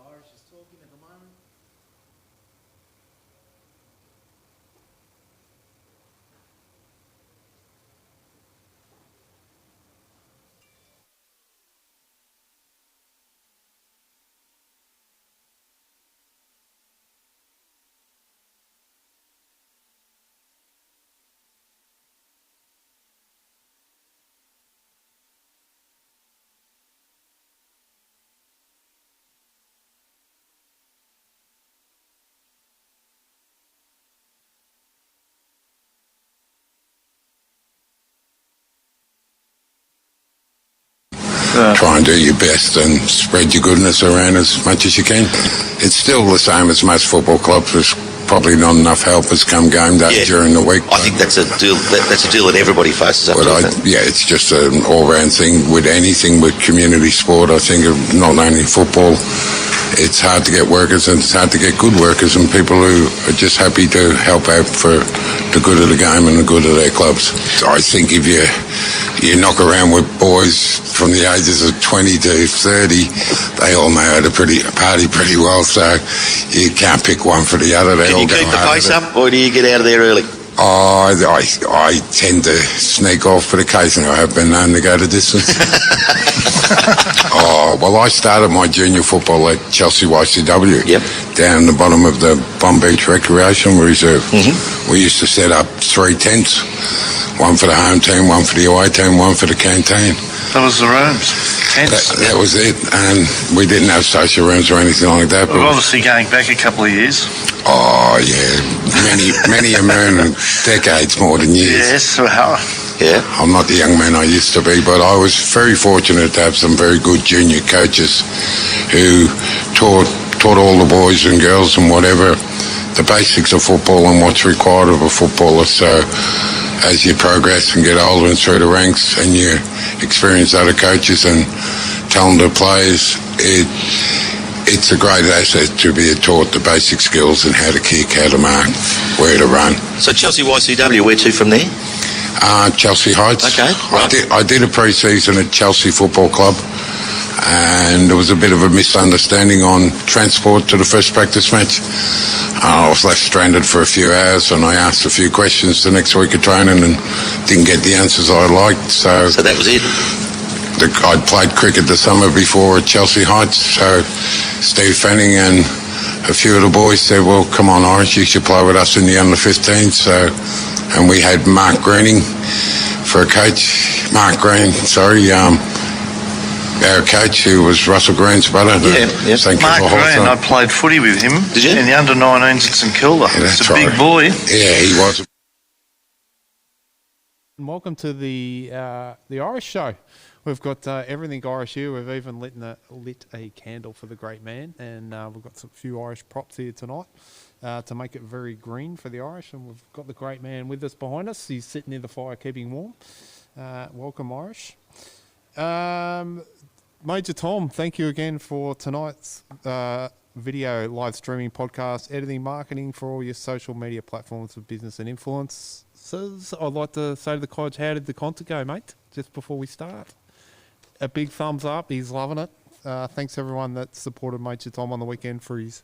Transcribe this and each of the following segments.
Irish is talking at the moment. Try and do your best and spread your goodness around as much as you can. It's still the same as most football clubs. There's probably not enough helpers come game day during the week. I think that's a deal. That's a deal that everybody faces up to. Yeah, it's just an all-round thing with anything with community sport. I think not only football. It's hard to get workers and it's hard to get good workers and people who are just happy to help out for the good of the game and the good of their clubs. So I think if you knock around with boys from the ages of 20 to 30, they all know how to party pretty well, so you can't pick one for the other. Can you keep the pace up or do you get out of there early? I tend to sneak off, but occasionally I have been known to go the distance. Well, I started my junior football at Chelsea YCW, down the bottom of the Bomb Beach Recreation Reserve. Mm-hmm. We used to set up 3 tents, one for the home team, one for the away team, one for the canteen. That was the rooms, tents. That was it, and we didn't have social rooms or anything like that. We're obviously going back a couple of years. Oh, yeah, many a moon, decades more than years. Yes, well. Yeah. I'm not the young man I used to be, but I was very fortunate to have some very good junior coaches who taught all the boys and girls and whatever the basics of football and what's required of a footballer. So as you progress and get older and through the ranks and you experience other coaches and talented players, it's a great asset to be taught the basic skills and how to kick, how to mark, where to run. So Chelsea YCW, where to from there? Chelsea Heights. Okay, right. I did a pre-season at Chelsea Football Club, and there was a bit of a misunderstanding on transport to the first practice match. I was left stranded for a few hours, and I asked a few questions the next week of training and didn't get the answers I liked. So that was it. I'd played cricket the summer before at Chelsea Heights, so Steve Fanning and a few of the boys said, well, come on, Irish, you should play with us in the under-15s. And we had Mark Greening for a coach. Mark Green, our coach, who was Russell Green's brother. Mark Green, I played footy with him. Did you? In the under-19s at St Kilda. Yeah, He's a big boy. Yeah, he was. Welcome to the Irish Show. We've got everything Irish here. We've even lit a candle for the great man, and we've got a few Irish props here tonight to make it very green for the Irish. And we've got the great man with us behind us. He's sitting near the fire, keeping warm. Welcome, Irish. Major Tom, thank you again for tonight's video live streaming podcast, editing, marketing for all your social media platforms of business and influences. I'd like to say to the college, how did the concert go, mate? Just before we start. A big thumbs up. He's loving it. Thanks everyone that supported Major Tom on the weekend for his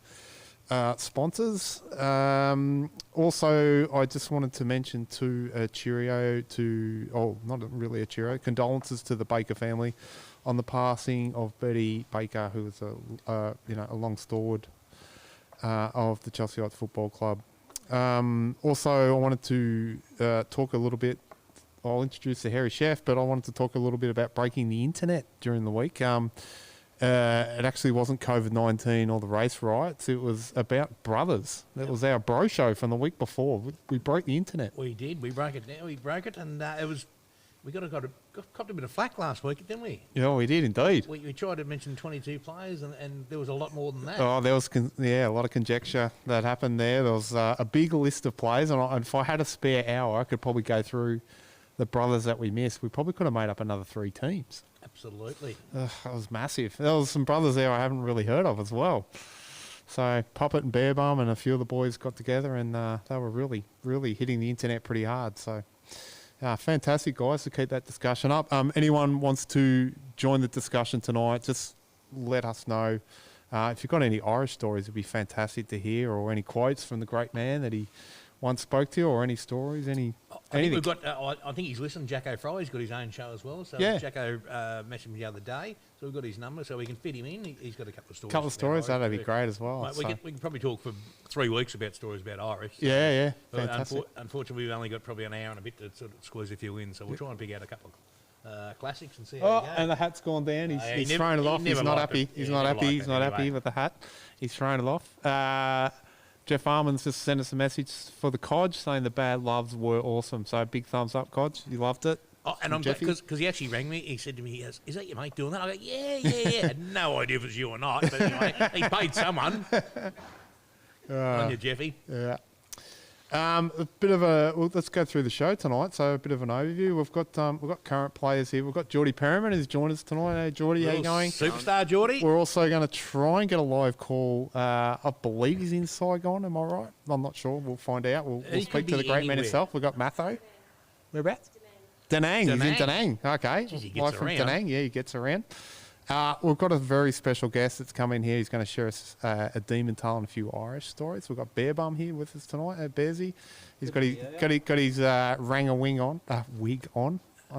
sponsors. Also, I just wanted to mention not really a cheerio, condolences to the Baker family on the passing of Betty Baker, who was a long stalwart of the Chelsea Heights Football Club. Also, I wanted to talk a little bit. I'll introduce the hairy chef, but I wanted to talk a little bit about breaking the internet during the week. It actually wasn't COVID-19 or the race riots. It was about brothers. It was our bro show from the week before. We broke the internet. We did. We broke it down. We broke it, and it was. We got a bit of flack last week, didn't we? Yeah, we did indeed. We tried to mention 22 players, and there was a lot more than that. Oh, there was a lot of conjecture that happened there. There was a big list of players, and if I had a spare hour, I could probably go through the brothers that we missed. We probably could have made up another 3 teams. Absolutely. That was massive. There was some brothers there I haven't really heard of as well. So Puppet and Barebum and a few of the boys got together, and they were really, really hitting the internet pretty hard. So fantastic, guys, to keep that discussion up. Anyone wants to join the discussion tonight, just let us know. If you've got any Irish stories, it'd be fantastic to hear, or any quotes from the great man that he once spoke to, or any stories, anything. We've got. I think he's listening. Jacko Fry's got his own show as well. So Yeah. Jacko messaged me the other day, so we've got his number, so we can fit him in. He's got a couple of stories. Couple of stories, about Irish that'd be too. great as well. Mate, so. we can probably talk for 3 weeks about stories about Irish. So. Yeah, But fantastic. unfortunately, we've only got probably an hour and a bit to sort of squeeze a few in, so we'll try and pick out a couple of classics and see how we go. And the hat's gone down. He's he never- thrown it he off. He's never not liked happy. it. He's Yeah, not he never happy. liked He's it not anyway. happy with the hat. He's thrown it off. Jeff Arman's just sent us a message for the Codge saying the bad loves were awesome. So big thumbs up, Codge. You loved it. Oh, and I'm Jeffy? because he actually rang me. He said to me, he goes, "Is that your mate doing that?" I go, "Yeah." I had no idea if it was you or not, but anyway, he paid someone. On you, Jeffy. Yeah. A bit of a. Well, let's go through the show tonight. So a bit of an overview. We've got current players here. We've got Jordi Perryman who's joined us tonight. Hey, Jordi, how you going? Superstar Jordi. We're also going to try and get a live call. I believe he's in Saigon. Am I right? I'm not sure. We'll find out. We'll He speak could to the be great man anywhere. himself. We've got Matho. Whereabouts? Da Nang. He's in Da Nang. Okay. Jeez, he gets Live from Da around. Nang. Yeah, he gets around. We've got a very special guest that's come in here. He's going to share us a demon tale and a few Irish stories. We've got Barebum here with us tonight. Bearsy. He's got his ranga wig on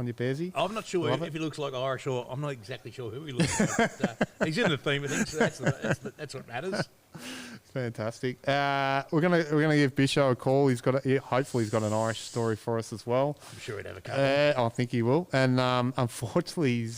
your Bearsy. I'm not sure Love if it. he looks like Irish or I'm not exactly sure who he looks like. But, he's in the theme of things, so that's what matters. Fantastic. We're gonna give Bisho a call. Hopefully he's got an Irish story for us as well. I'm sure he'd have a couple. I think he will. And unfortunately,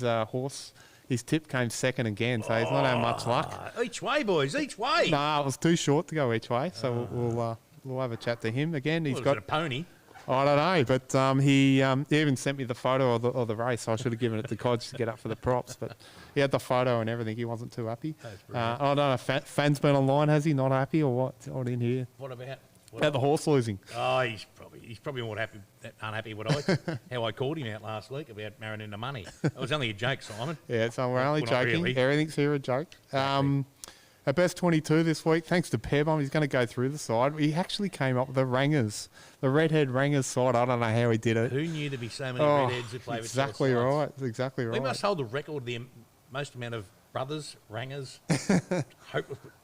his tip came second again, so he's not had much luck. Each way, boys, each way. Nah, it was too short to go each way. So we'll have a chat to him again. He's Well, got was it a pony. I don't know, but he even sent me the photo of the race. So I should have given it to Codge to get up for the props, but he had the photo and everything. He wasn't too happy. I don't know. Fan's been online, has he? Not happy or what? I didn't hear. What about? About the horse losing. Oh, he's probably more unhappy how I called him out last week about marrying into money. It was only a joke, Simon. Yeah, so we're only Well, not joking. really. Everything's here a joke. Our best 22 this week, thanks to Barebum. He's going to go through the side. He actually came up with the rangas, the redhead rangas side. I don't know how he did it. Who knew there'd be so many redheads who play with exactly Chelsea right. sides? Exactly right. We must hold the record of the most amount of brothers, rangers.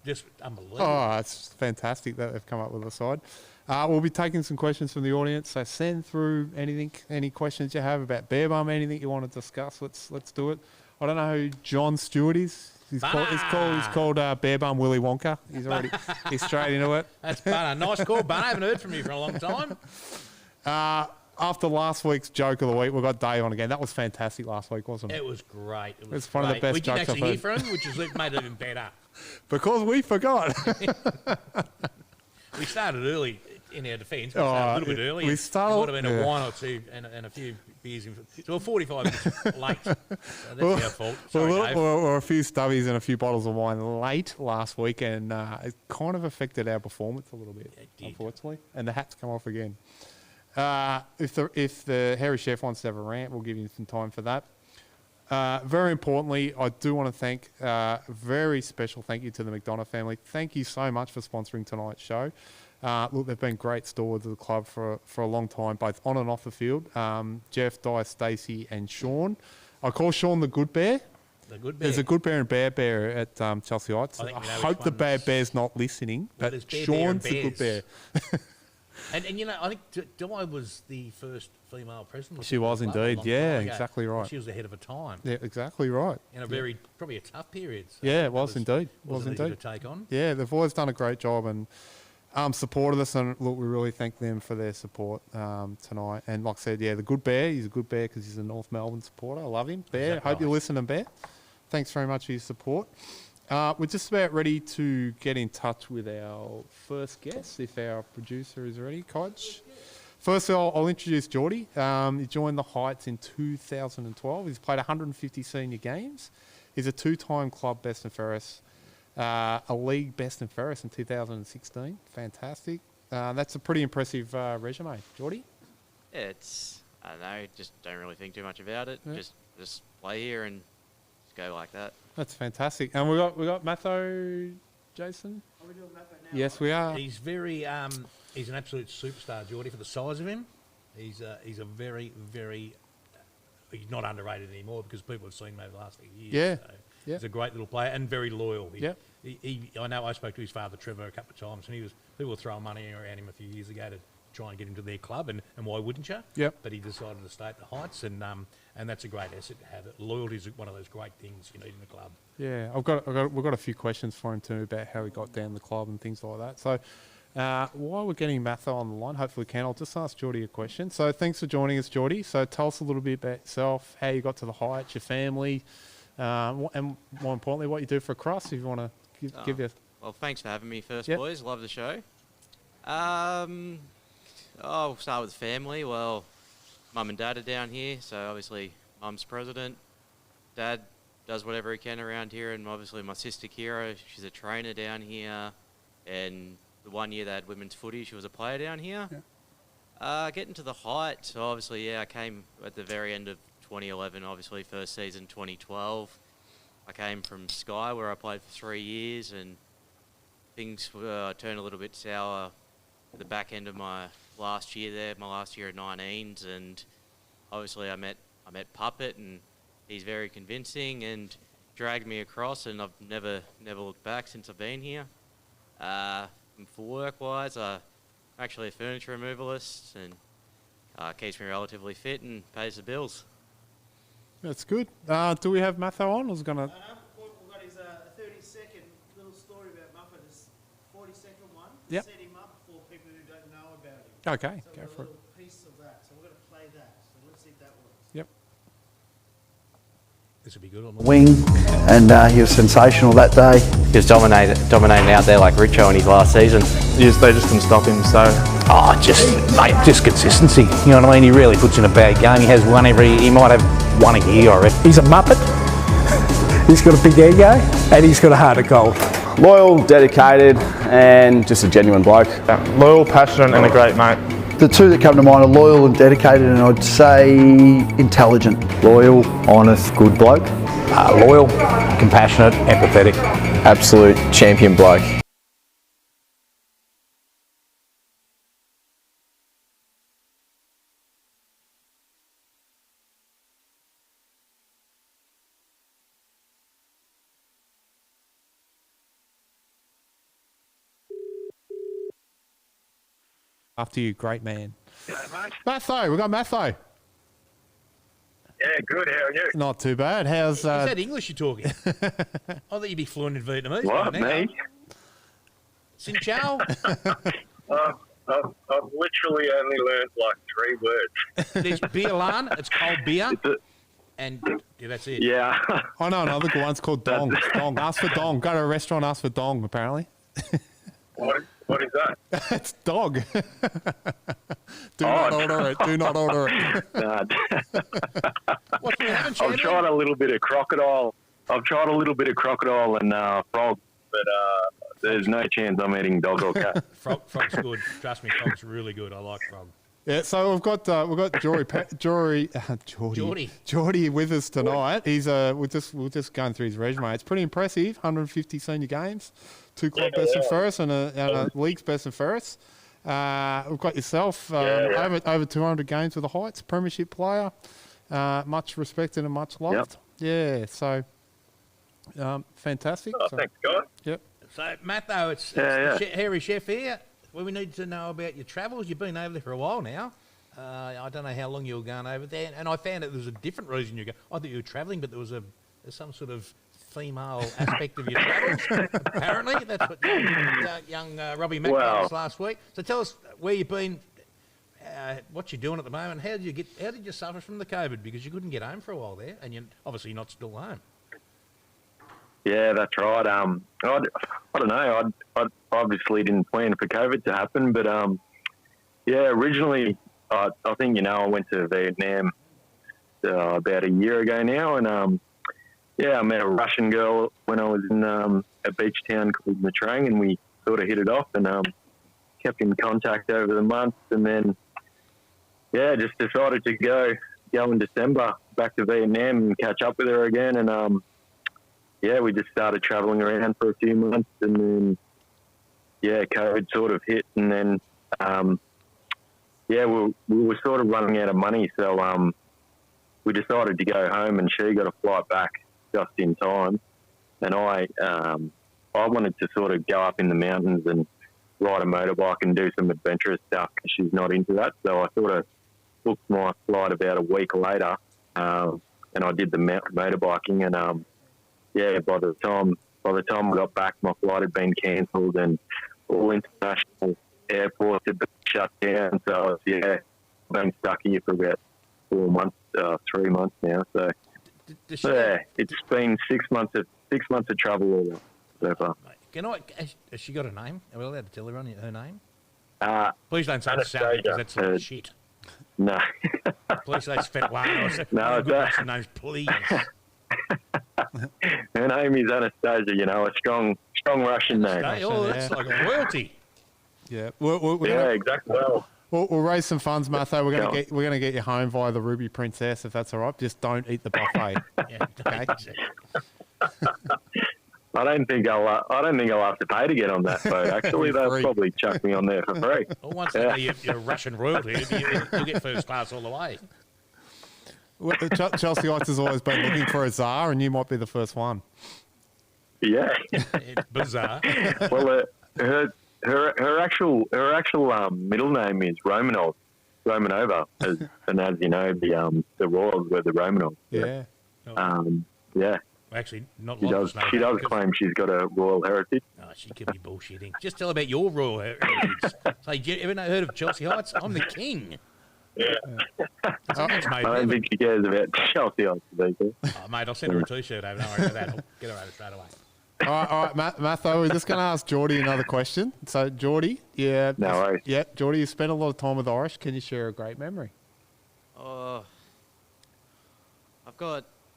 Just unbelievable. Oh, it's fantastic that they've come up with a side. We'll be taking some questions from the audience, so send through any questions you have about Barebum, anything you want to discuss. Let's do it. I don't know who John Stewart is. He's called Barebum Willy Wonka. He's straight into it. That's Bunner. Nice call, Bunner. I haven't heard from you for a long time. After last week's joke of the week, we've got Dave on again. That was fantastic last week, wasn't it? It was great. It was It's one of the best we didn't jokes I've actually hear heard. from him, which has made it even better. Because we forgot. We started early in our defence. We Oh, started a little bit early. we started- It would have been yeah. a wine or two and a few beers. So we're 45 minutes late. So that's our fault. Sorry, Dave. We're a few stubbies and a few bottles of wine late last week, and it kind of affected our performance a little bit, It did. unfortunately. And the hat's come off again. If the hairy chef wants to have a rant, we'll give you some time for that. Very importantly, I do want to thank a very special thank you to the McDonough family. Thank you so much for sponsoring tonight's show. Look, they've been great stewards of the club for a long time, both on and off the field. Jeff, Di, Stacey, and Sean. I call Sean the Good Bear. The good bear. There's a Good Bear and Bad Bear at Chelsea Heights. I I, think we know which hope the one's- Bad Bear's not listening, Well, but there's Bear Bear and Sean's the Good Bear. Bears. And you know, I think Di was the first female president. of She the was club a indeed. long Yeah, time ago. exactly right. She was ahead of her time Yeah, exactly right. in a very probably a tough period. So Yeah, it that was indeed. wasn't easy to take on. Yeah, they've always done a great job and supported us, and look, we really thank them for their support tonight. And like I said, yeah, the Good Bear, he's a good bear because he's a North Melbourne supporter. I love him. Bear, Exactly hope you're right. listening, Bear. Thanks very much for your support. We're just about ready to get in touch with our first guest, if our producer is ready. Codge. First of all, I'll introduce Jordi. He joined the Heights in 2012. He's played 150 senior games. He's a two-time club best and fairest, a league best and fairest in 2016. Fantastic. That's a pretty impressive resume. Jordi? Yeah, I don't know, just don't really think too much about it. Yeah. Just play here and just go like that. That's fantastic. And we got Matho, Jason? Are we doing that right now? Yes, we are. He's very he's an absolute superstar, Jordi, for the size of him. He's a very, very he's not underrated anymore because people have seen him over the last few years. Yeah. So Yep. He's a great little player and very loyal. Yep. I know I spoke to his father, Trevor, a couple of times, and people were throwing money around him a few years ago to try and get him to their club, and why wouldn't you? Yep. But he decided to stay at the Heights, and that's a great asset to have. Loyalty is one of those great things you need in the club. Yeah, we've got a few questions for him too about how he got down the club and things like that. So while we're getting Matho on the line, hopefully we can, I'll just ask Jordi a question. So thanks for joining us, Jordi. So tell us a little bit about yourself, how you got to the Heights, your family, and more importantly, what you do for Cross, if you want to give you... Well, thanks for having me first, Yep. boys. Love the show. I'll start with family. Well, Mum and Dad are down here, so obviously Mum's president. Dad does whatever he can around here, and obviously my sister Kira, she's a trainer down here, and the 1 year they had women's footy, she was a player down here. Yeah. Getting to the Heights, obviously, I came at the very end of 2011, obviously first season 2012. I came from Sky, where I played for 3 years, and things turned a little bit sour at the back end of my last year there, my last year at 19s, and obviously I met Puppet, and he's very convincing and dragged me across, and I've never looked back since I've been here. And for work-wise, I'm actually a furniture removalist, and keeps me relatively fit and pays the bills. That's good. Do we have Matho on? I was going to... We've got his 30-second little story about Muffet. It's 40-second one. Yep. Set him up for people who don't know about him. Okay, So go for we've got a it. little piece of that. So we're going to play that. So let's see if that works. Yep. This would be good on the wing, and he was sensational that day. He was dominating out there like Richo in his last season. Yes, they just couldn't stop him, so... just consistency. You know what I mean? He really puts in a bad game. He has one he might have one a year, I reckon. He's a muppet. He's got a big ego, and he's got a heart of gold. Loyal, dedicated, and just a genuine bloke. Loyal, passionate, and a great mate. The two that come to mind are loyal and dedicated, and I'd say intelligent. Loyal, honest, good bloke. Loyal, compassionate, empathetic. Absolute champion bloke. After you, great man. G'day, mate. Matho, we got Matho. Yeah, good. How are you? Not too bad. How's... Is that English you're talking? I thought you'd be fluent in Vietnamese. What, me? Xin chào. I've literally only learned like 3 words. There's beer lan, it's called beer. And yeah, that's it. Yeah. I know another good one's called dong. Dong. Ask for dong. Go to a restaurant, ask for dong, apparently. What is that? It's dog. Do not order it. Do not order it. I've tried a little bit of crocodile. I've tried a little bit of crocodile and frog, but there's no chance I'm eating dog or cat. Frog's good. Trust me, frog's really good. I like frog. Yeah, so we've got Jordi with us tonight. He's we're just going through his resume. It's pretty impressive. 150 senior games, 2 club best and first, and a league's best and first. We've got yourself over 200 games with the Heights, premiership player, much respected and much loved. Yep. Yeah, so fantastic. Thanks, guys. Yep. So Matho, it's Hairy Chef here. Well, we need to know about your travels. You've been over there for a while now. I don't know how long you were going over there, and I found that there was a different reason you go. I thought you were travelling, but there's some sort of female aspect of your travels. Apparently, that's what young Robbie Mack told us last week. So tell us where you've been, what you're doing at the moment. How did you suffer from the COVID? Because you couldn't get home for a while there, and you're obviously not still home. Yeah, that's right. I don't know. I obviously didn't plan for COVID to happen, but originally I think I went to Vietnam about a year ago now, and I met a Russian girl when I was in a beach town called Nha Trang, and we sort of hit it off and kept in contact over the months, and then just decided to go in December back to Vietnam and catch up with her again, and we just started travelling around for a few months, and then, COVID sort of hit, and then, we were sort of running out of money, so we decided to go home, and she got a flight back just in time. and I wanted to sort of go up in the mountains and ride a motorbike and do some adventurous stuff because she's not into that. So I sort of booked my flight about a week later, and I did the motorbiking. And by the time I got back, my flight had been cancelled and all international airports had been shut down. So I've been stuck here for about 3 months now. So it's been 6 months of travel all so far. Has she got a name? Are we allowed to tell everyone her name? Please don't say Sally, because that's shit. No. Please say Svetlana. No, it's names, please. Her name is Anastasia. A strong Russian name. Oh, that's like a royalty. Yeah. Exactly. We'll raise some funds, Matho. We're gonna get you home via the Ruby Princess, if that's all right. Just don't eat the buffet. Okay. I don't think I'll have to pay to get on that boat. Actually, they'll probably chuck me on there for free. Well, once you're Russian royalty, you'll get first class all the way. Well, Chelsea Ites has always been looking for a czar, and you might be the first one. Yeah. It's bizarre. Well, her actual middle name is Romanova, and as you know, the royals were the Romanovs. Yeah. Yeah. Actually, not she does claim she's got a royal heritage. Oh, she could be bullshitting. Just tell her about your royal heritage. Say, you ever heard of Chelsea Heights? I'm the king. Yeah. I don't think she cares about Chelsea Heights these days. Oh, mate, I'll send her a T-shirt over. Don't worry about that. I'll get her over straight away. All right, Matho, we're just going to ask Jordi another question. So, Jordi, No worries. Yeah, Jordi, you spent a lot of time with Irish. Can you share a great memory?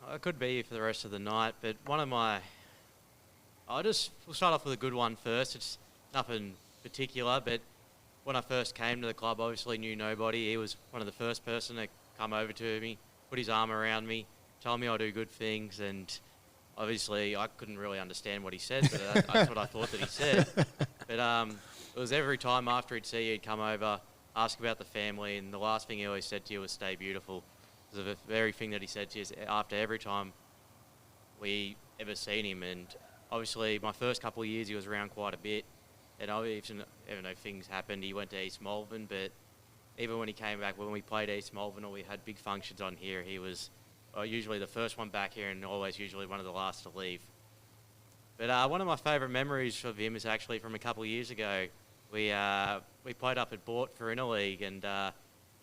I could be here for the rest of the night, but we'll start off with a good one first. It's nothing particular, but when I first came to the club, obviously knew nobody. He was one of the first person to come over to me, put his arm around me, told me I do good things, and obviously I couldn't really understand what he said, but that's what I thought that he said. But it was every time after he'd see you, he'd come over, ask about the family, and the last thing he always said to you was stay beautiful. The very thing that he said to us after every time we ever seen him. And obviously my first couple of years he was around quite a bit, and even though things happened, he went to East Malvern, but even when he came back, when we played East Malvern or we had big functions on here, he was usually the first one back here and always usually one of the last to leave. But one of my favourite memories of him is actually from a couple of years ago. We played up at Bort for Interleague, and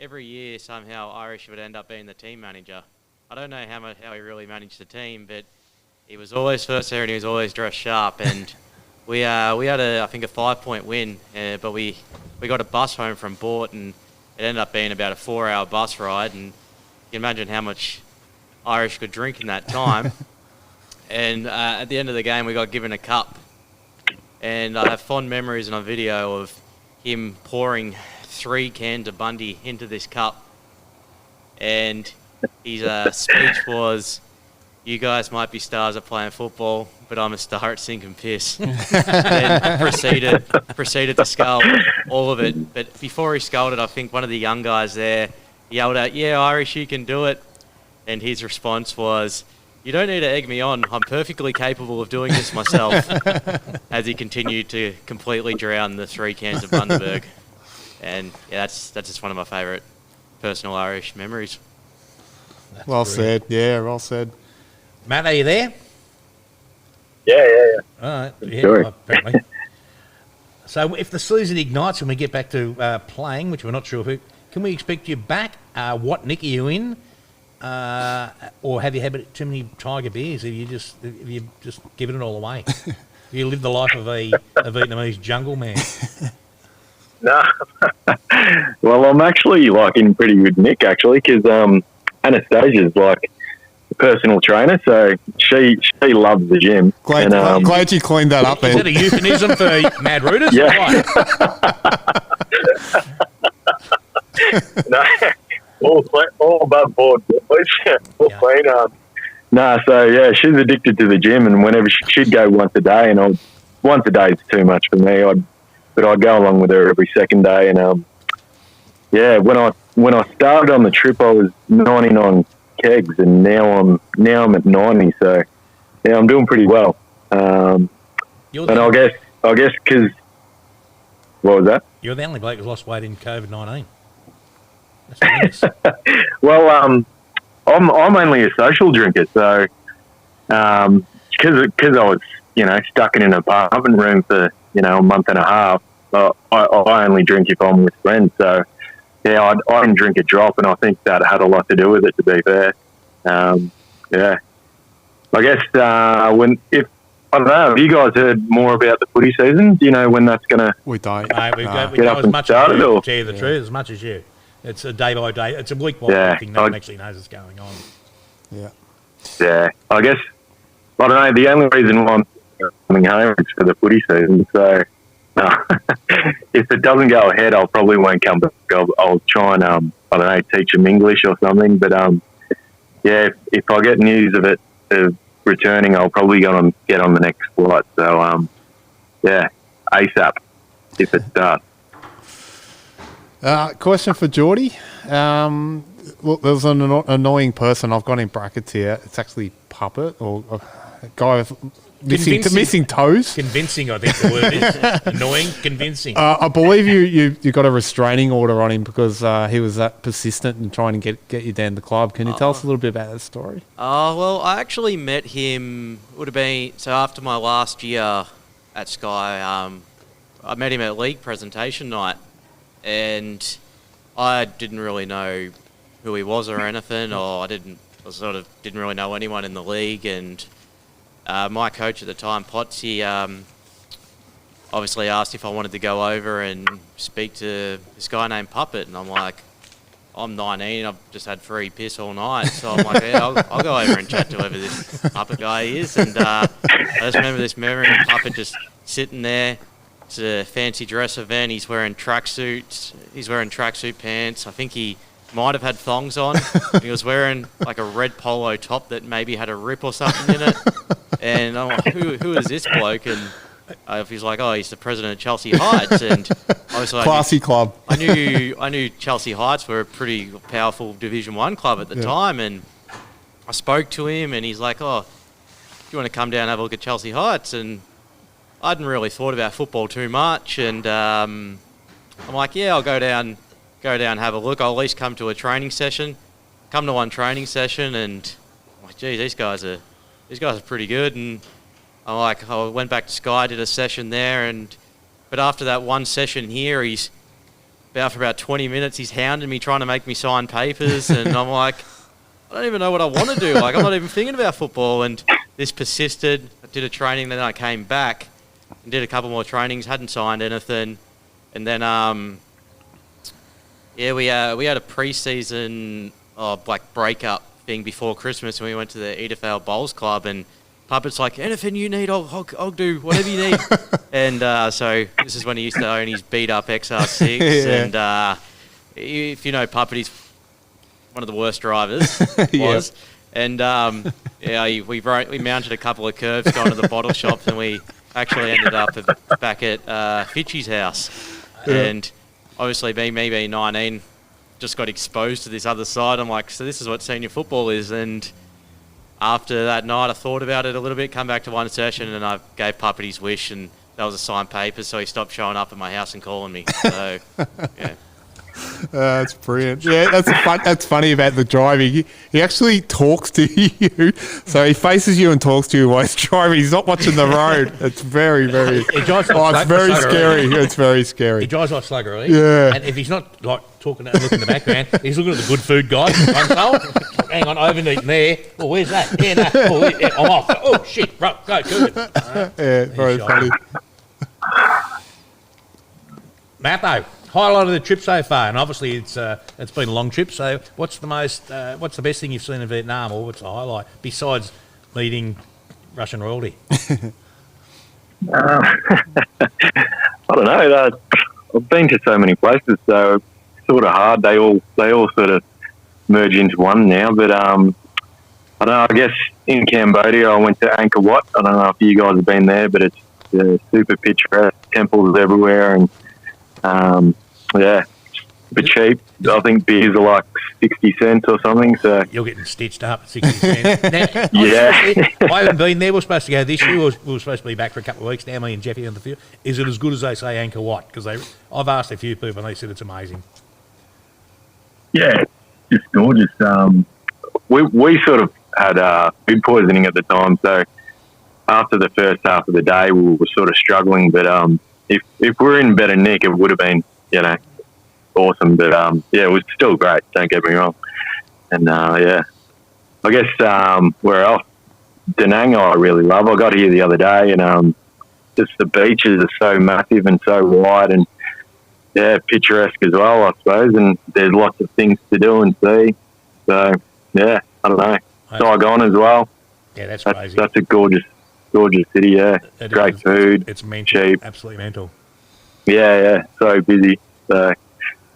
every year, somehow, Irish would end up being the team manager. I don't know how he really managed the team, but he was always first there and he was always dressed sharp. And we had, I think, a 5-point win, but we got a bus home from Bort, and it ended up being about a 4-hour bus ride. And you can imagine how much Irish could drink in that time. And at the end of the game, we got given a cup. And I have fond memories in a video of him pouring 3 cans of Bundy into this cup, and his speech was, "You guys might be stars at playing football, but I'm a star at sinking piss." Then proceeded to scull all of it. But before he sculled it, I think one of the young guys there yelled out, "Yeah, Irish, you can do it." And his response was, "You don't need to egg me on. I'm perfectly capable of doing this myself." As he continued to completely drown the 3 cans of Bundaberg. And yeah, that's just one of my favourite personal Irish memories. Well said. Yeah, well said. Matt, are you there? Yeah. All right. Yeah, Sure. apparently. So if the season ignites and we get back to playing, which we're not sure who, can we expect you back? What nick are you in? Or have you had too many Tiger beers? Have you just given it all away? You live the life of a Vietnamese jungle man. No. Well, I'm actually in pretty good nick actually, because Anastasia's like a personal trainer, so she loves the gym. Glad you cleaned that up. Is that a euphemism for mad rooters? Yeah. No, all above board, boys. So yeah, she's addicted to the gym, and whenever she'd go once a day, and once a day is too much for me. But I'd go along with her every second day, and when I started on the trip, I was 99 kegs, and now I'm at 90. So yeah, I'm doing pretty well. And I guess because what was that? You're the only bloke who's lost weight in COVID-19. Well, I'm only a social drinker, so because I was stuck in an apartment room for a month and a half, I only drink if I'm with friends. So yeah, I didn't drink a drop, and I think that had a lot to do with it. To be fair, yeah, I guess I don't know. Have you guys heard more about the footy season? Do you know when that's going to? We don't. We know as much as you. To tell you the truth, as much as you. It's a day by day. It's a week by week thing. No one actually knows what's going on. Yeah. Yeah. I guess I don't know. The only reason why I'm coming home is for the footy season. So if it doesn't go ahead, I'll probably won't come back. I'll try and I don't know, teach them English or something. But yeah, if I get news of it returning, I'll probably get on the next flight. So yeah, ASAP if it starts. Question for Jordi. Look, there's an annoying person I've got in brackets here. It's actually Puppet or a guy with missing toes. Convincing, I think the word is. Annoying, convincing. I believe you got a restraining order on him because he was that persistent in trying to get you down the club. Can you tell us a little bit about that story? Well, I actually met him, would have been, so after my last year at Sky, I met him at league presentation night. And I didn't really know who he was or anything, or I sort of didn't really know anyone in the league. And my coach at the time, Potsy, obviously asked if I wanted to go over and speak to this guy named Puppet. And I'm like, I'm 19, I've just had free piss all night. So I'm like, yeah, I'll go over and chat to whoever this Puppet guy is. And I just remember this memory of Puppet just sitting there. It's a fancy dress event. He's wearing tracksuits. He's wearing tracksuit pants. I think he might have had thongs on. He was wearing like a red polo top that maybe had a rip or something in it. And I'm like, who is this bloke? And he's like, oh, he's the president of Chelsea Heights. And obviously, classy club. I knew Chelsea Heights were a pretty powerful Division 1 club at the time. And I spoke to him, and he's like, oh, do you want to come down and have a look at Chelsea Heights? And I hadn't really thought about football too much, and I'm like, yeah, I'll go down, have a look. I'll at least come to a training session. Come to one training session, and I'm like, geez, these guys are pretty good. And I'm like, I went back to Sky, did a session there, but after that one session here, for about 20 minutes, he's hounding me, trying to make me sign papers, and I'm like, I don't even know what I want to do. Like, I'm not even thinking about football, and this persisted. I did a training, then I came back. And did a couple more trainings, hadn't signed anything, and then we had a pre-season breakup thing before Christmas, and we went to the Edithvale Bowls Club, and Puppet's like, anything you need, I'll do whatever you need. And so this is when he used to own his beat up XR6, and if you know Puppet, he's one of the worst drivers. Was. And we mounted a couple of curves, gone to the bottle shops, and we actually ended up back at Fitchy's house. And obviously me being 19, just got exposed to this other side. I'm like, so this is what senior football is. And after that night, I thought about it a little bit, come back to one session, and I gave Puppet his wish, and that was a signed paper, so he stopped showing up at my house and calling me. So, yeah. That's brilliant. Yeah, that's funny about the driving. He actually talks to you, so he faces you and talks to you while he's driving. He's not watching the road. It's very, very. It's very scary. It's very scary. He drives like slugger, right? Yeah. And if he's not like talking and looking in the background, he's looking at the good food guy. Hang on, overeating there. Oh, where's that? Yeah, no. Oh, yeah, I'm off. Oh shit! Right, go, good. Yeah, very funny. Matho. Highlight of the trip so far, and obviously it's been a long trip. So, what's the best thing you've seen in Vietnam, or what's the highlight besides meeting Russian royalty? I don't know. I've been to so many places, so it's sort of hard. They all sort of merge into one now. But I don't know. I guess in Cambodia, I went to Angkor Wat. I don't know if you guys have been there, but it's super picturesque. Temples everywhere, and but cheap. I think beers are like 60 cents or something. So you're getting stitched up at 60 cents. Now, yeah. I haven't been there. We're supposed to go this year. We were supposed to be back for a couple of weeks now, me and Jeffy on the field. Is it as good as they say Angkor Wat? Because I've asked a few people and they said it's amazing. Yeah, it's gorgeous. We sort of had food poisoning at the time, so after the first half of the day, we were sort of struggling. But if we're in better nick, it would have been, awesome. But yeah, it was still great. Don't get me wrong. And yeah, I guess where else? Da Nang I really love. I got here the other day, and just the beaches are so massive and so wide, and yeah, picturesque as well, I suppose. And there's lots of things to do and see. So yeah, I don't know. Saigon as well. Yeah, that's crazy. That's a gorgeous city. Yeah, great food. It's mental. Cheap. Absolutely mental. Yeah, so busy. So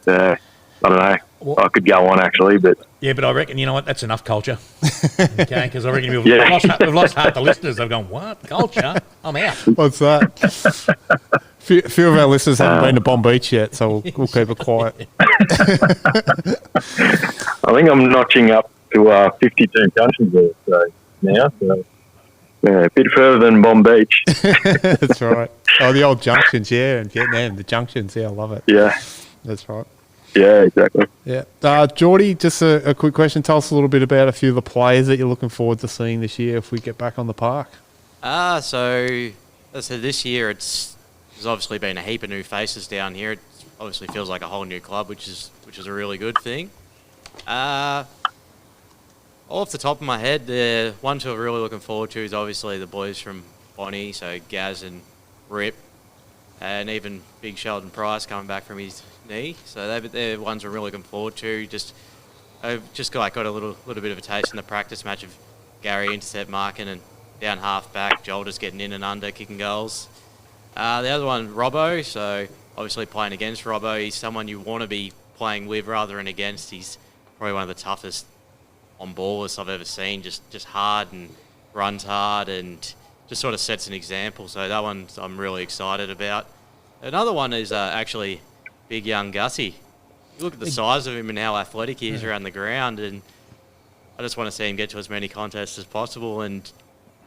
I don't know. Well, I could go on actually, but yeah, but I reckon you know what? That's enough culture. Okay, because I reckon we've lost half the listeners. They've gone, what culture? I'm out. What's that? Few of our listeners haven't been to Bomb Beach yet, so we'll keep it quiet. I think I'm notching up to 52 countries there, so now. So, yeah, a bit further than Bomb Beach. That's right. Oh, the old junctions, yeah, and Vietnam, the junctions, yeah, I love it. Yeah. That's right. Yeah, exactly. Yeah. Jordi, just a quick question. Tell us a little bit about a few of the players that you're looking forward to seeing this year if we get back on the park. So, as I said, this year there's obviously been a heap of new faces down here. It obviously feels like a whole new club, which is a really good thing. Off the top of my head, the ones who I'm really looking forward to is obviously the boys from Bonnie, so Gaz and Rip, and even Big Sheldon Price coming back from his knee. So they're ones I'm really looking forward to. I've just got a little bit of a taste in the practice match of Gary intercept marking and down half back, Joel just getting in and under, kicking goals. The other one, Robbo, so obviously playing against Robbo, he's someone you want to be playing with rather than against. He's probably one of the toughest on-ballers I've ever seen, just hard and runs hard and just sort of sets an example. So that one I'm really excited about. Another one is actually big young Gussie. You look at the size of him and how athletic he is around the ground, and I just want to see him get to as many contests as possible and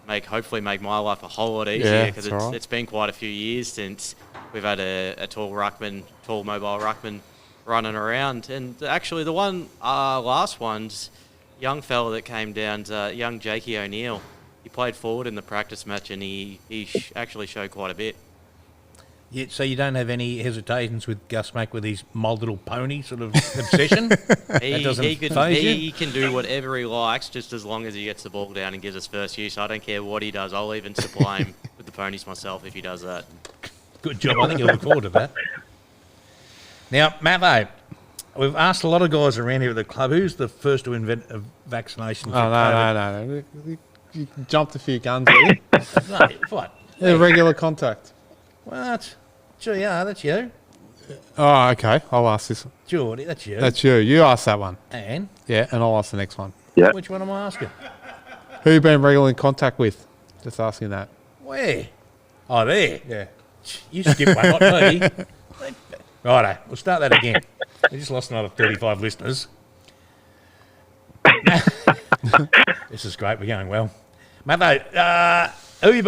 hopefully make my life a whole lot easier, because it's been quite a few years since we've had a tall mobile ruckman running around. And actually the last one's young fella that came down, young Jakey O'Neill. He played forward in the practice match and he actually showed quite a bit. Yeah, so you don't have any hesitations with Gus Mack with his My Little Pony sort of obsession? He can do whatever he likes, just as long as he gets the ball down and gives us first use. I don't care what he does. I'll even supply him with the ponies myself if he does that. Good job. I think you'll look forward to that. Now, Matho, we've asked a lot of guys around here at the club, who's the first to invent a vaccination for COVID? No. You jumped a few guns here. No, what? Regular contact. What? Sure, yeah, that's you. Oh, okay. I'll ask this one. Jordi, that's you. That's you. You ask that one. And? Yeah, and I'll ask the next one. Yeah. Which one am I asking? Who you been regularly in contact with? Just asking that. Where? Oh, there. Yeah. You skip one, not me. Righto, we'll start that again. We just lost another 35 listeners. This is great. We're going well. Matho, have you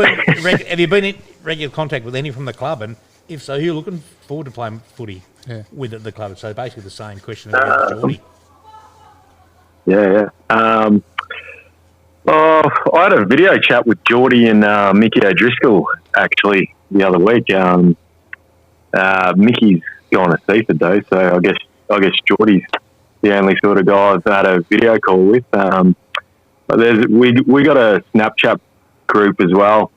been in regular contact with any from the club? And if so, who are you looking forward to playing footy with at the club? So basically the same question as Jordi. Yeah. I had a video chat with Jordi and Mickey O'Driscoll actually the other week. Mickey's gone to Seaford though, so I guess Jordi's the only sort of guy I've had a video call with. But we got a Snapchat group as well.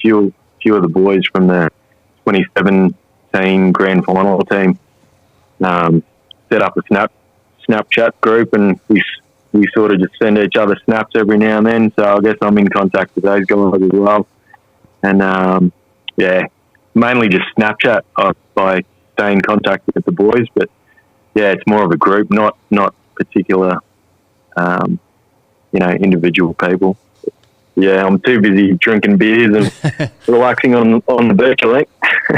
Few of the boys from the 2017 grand final team set up a Snapchat group, and we sort of just send each other snaps every now and then. So I guess I'm in contact with those guys as well. And mainly just Snapchat. I stay in contact with the boys, but yeah, it's more of a group, not particular, individual people. Yeah, I'm too busy drinking beers and relaxing on the beach, I think.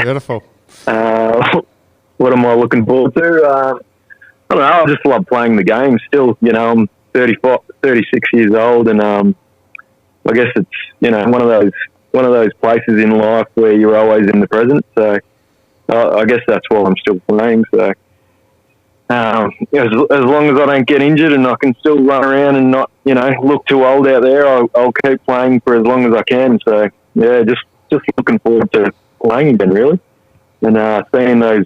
Beautiful. what am I looking forward to? I don't know. I just love playing the game. Still, I'm 36 years old, and I guess it's one of those places in life where you're always in the present. So I guess that's why I'm still playing. So as long as I don't get injured and I can still run around and not look too old out there, I'll keep playing for as long as I can. So yeah, just looking forward to playing again, really, and seeing those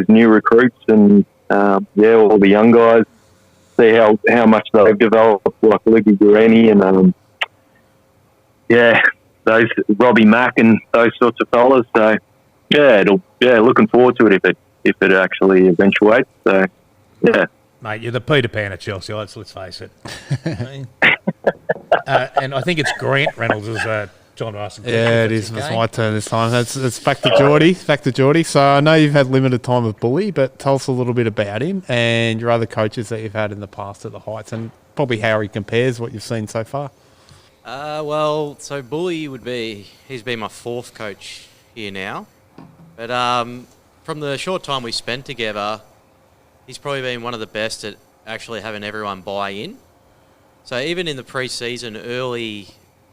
new recruits and all the young guys, see how much they've developed, like Lucky Guarani and those Robbie Mack and those sorts of fellas. So looking forward to it if it actually eventuates. So yeah, mate, you're the Peter Pan at Chelsea. Let's face it. And I think it's Grant Reynolds is John Russell. Yeah, it is. It's my turn this time. It's back to Jordi. So I know you've had limited time with Bully, but tell us a little bit about him and your other coaches that you've had in the past at the Heights, and probably how he compares what you've seen so far. So Bully he's been my fourth coach here now. But from the short time we spent together, he's probably been one of the best at actually having everyone buy in. So even in the pre-season, early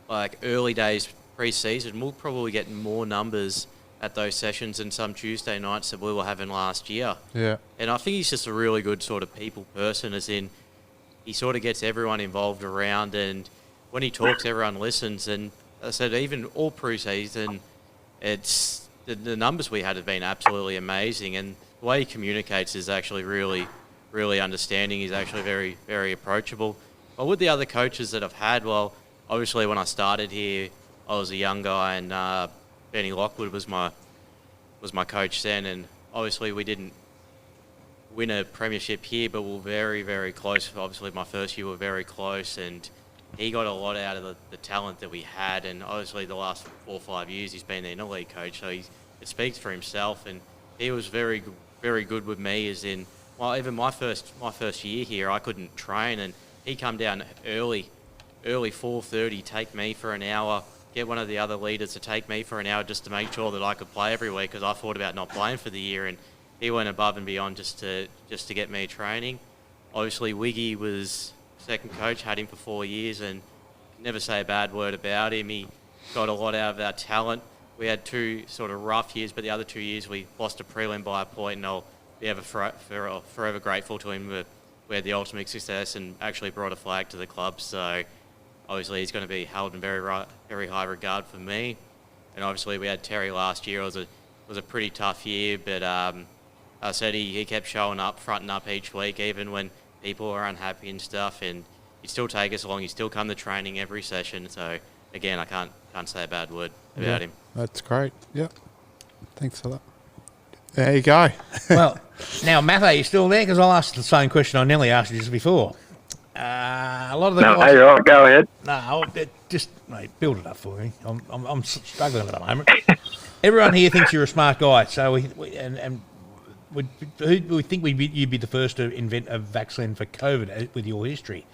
days pre-season, we'll probably get more numbers at those sessions than some Tuesday nights that we were having last year. Yeah. And I think he's just a really good sort of people person, as in he sort of gets everyone involved around, and when he talks, everyone listens. And as I said, even all pre-season, it's the numbers we had have been absolutely amazing, and the way he communicates is actually really, really understanding. He's actually very, very approachable. But with the other coaches that I've had, well, obviously when I started here, I was a young guy, and Benny Lockwood was my coach then, and obviously we didn't win a premiership here, but we were very, very close. Obviously my first year we were very close, and he got a lot out of the talent that we had, and obviously the last 4 or 5 years he's been the interleague coach, so it speaks for himself, and he was very, very good with me, as in, well, even my first year here, I couldn't train, and he come down early 4:30, take me for an hour, get one of the other leaders to take me for an hour just to make sure that I could play every week, because I thought about not playing for the year, and he went above and beyond just to get me training. Obviously Wiggy was second coach, had him for 4 years, and never say a bad word about him. He got a lot out of our talent. We had 2 sort of rough years, but the other 2 years we lost a prelim by a point, and I'll be forever grateful to him. We had the ultimate success and actually brought a flag to the club, so obviously he's going to be held in very high regard for me. And obviously we had Terry last year. It was a pretty tough year, but I said he kept showing up, fronting up each week, even when people were unhappy and stuff, and he'd still take us along. He'd still come to training every session. So again, I can't say a bad word about him. That's great. Yep. Thanks for that. There you go. Well, now, Matt, are you still there? Because I'll ask the same question I nearly asked you just before. A lot of the guys... Hey, right, go ahead. No, just mate, build it up for me. I'm struggling at the moment. Everyone here thinks you're a smart guy, so we think you'd be the first to invent a vaccine for COVID with your history.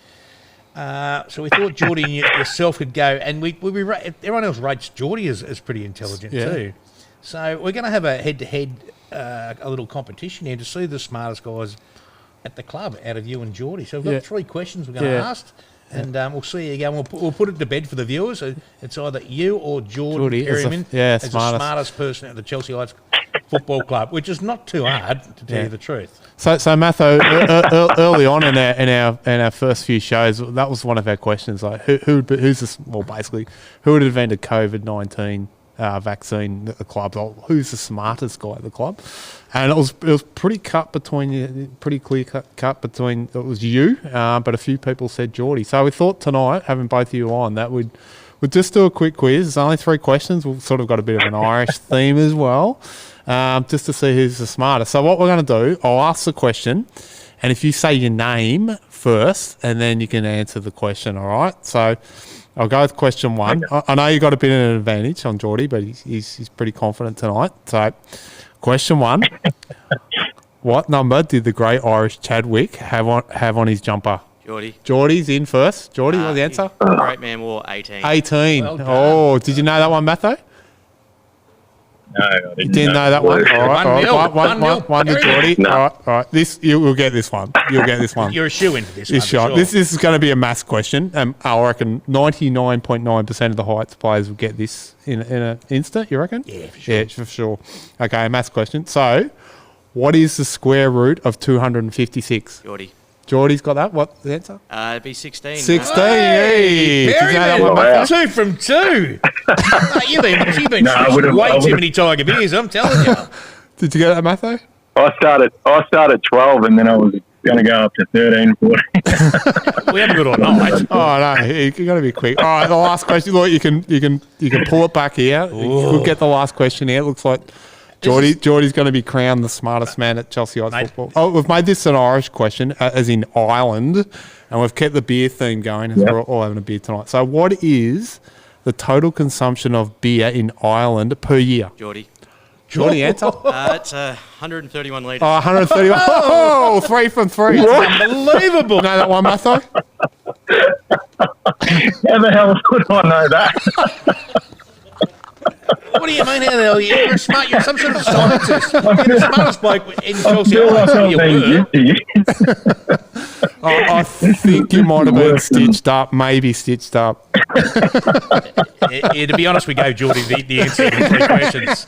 So we thought Jordi and yourself could go, and everyone else rates Jordi as pretty intelligent too. So we're going to have a head-to-head, a little competition here to see the smartest guys at the club out of you and Jordi. So we've got 3 questions we're going to ask, and we'll see you go. We'll put it to bed for the viewers. So it's either you or Jordi Perryman as the smartest person at the Chelsea Heights Football Club, which is not too hard, to tell you the truth. So Matho, early on in our first few shows, that was one of our questions. Like, who would invented COVID-19 vaccine at the club? Who's the smartest guy at the club? And it was pretty clear cut between it was you, but a few people said Jordi. So we thought tonight, having both of you on, that we'd just do a quick quiz. It's only 3 questions. We've sort of got a bit of an Irish theme as well, just to see who's the smartest. So what we're going to do, I'll ask the question, and if you say your name first, and then you can answer the question, all right? So I'll go with question 1. Okay. I know you got a bit of an advantage on Jordi, but he's pretty confident tonight. So question 1, what number did the great Irish Chadwick have on his jumper? Jordi. Jordi's in first. Jordi, what's the answer? Great man wore 18. 18. Well done. Did you know that one, Matho? No, I You didn't know that one? All right, all right. One to Jordi. No. All right. You'll get this one. You'll get this one. You're a shoo-in for this one. This shot. This is going to be a maths question. I reckon 99.9% of the Heights players will get this in an instant, you reckon? Yeah, for sure. Yeah, for sure. Okay, a maths question. So, what is the square root of 256? Jordi. Jordi's got that. What's the answer? It'd be 16. 16. Hey, did you know that one, Matthew? 2 from 2. You've been way too many Tiger beers, I'm telling you. Did you get that, Matthew? I started 12, and then I was going to go up to 13, 14. We haven't got all night. Oh no, you got to be quick. All right, the last question. Look, you can pull it back here. We'll get the last question here. It looks like Jordi's going to be crowned the smartest man at Chelsea Heights football. Oh, we've made this an Irish question, as in Ireland, and we've kept the beer theme going as we're all having a beer tonight. So, what is the total consumption of beer in Ireland per year? Jordi. Jordi, answer. It's 131 litres. Oh, 131. Oh, 3 from 3. That's unbelievable. Know that one, Matthew? How the hell would I know that? What do you mean? How the hell? You're smart. You're some sort of scientist. You're the smartest bloke in Chelsea. I think you might have been stitched up, maybe stitched up. To be honest, we gave Jordi the answer to 3 questions.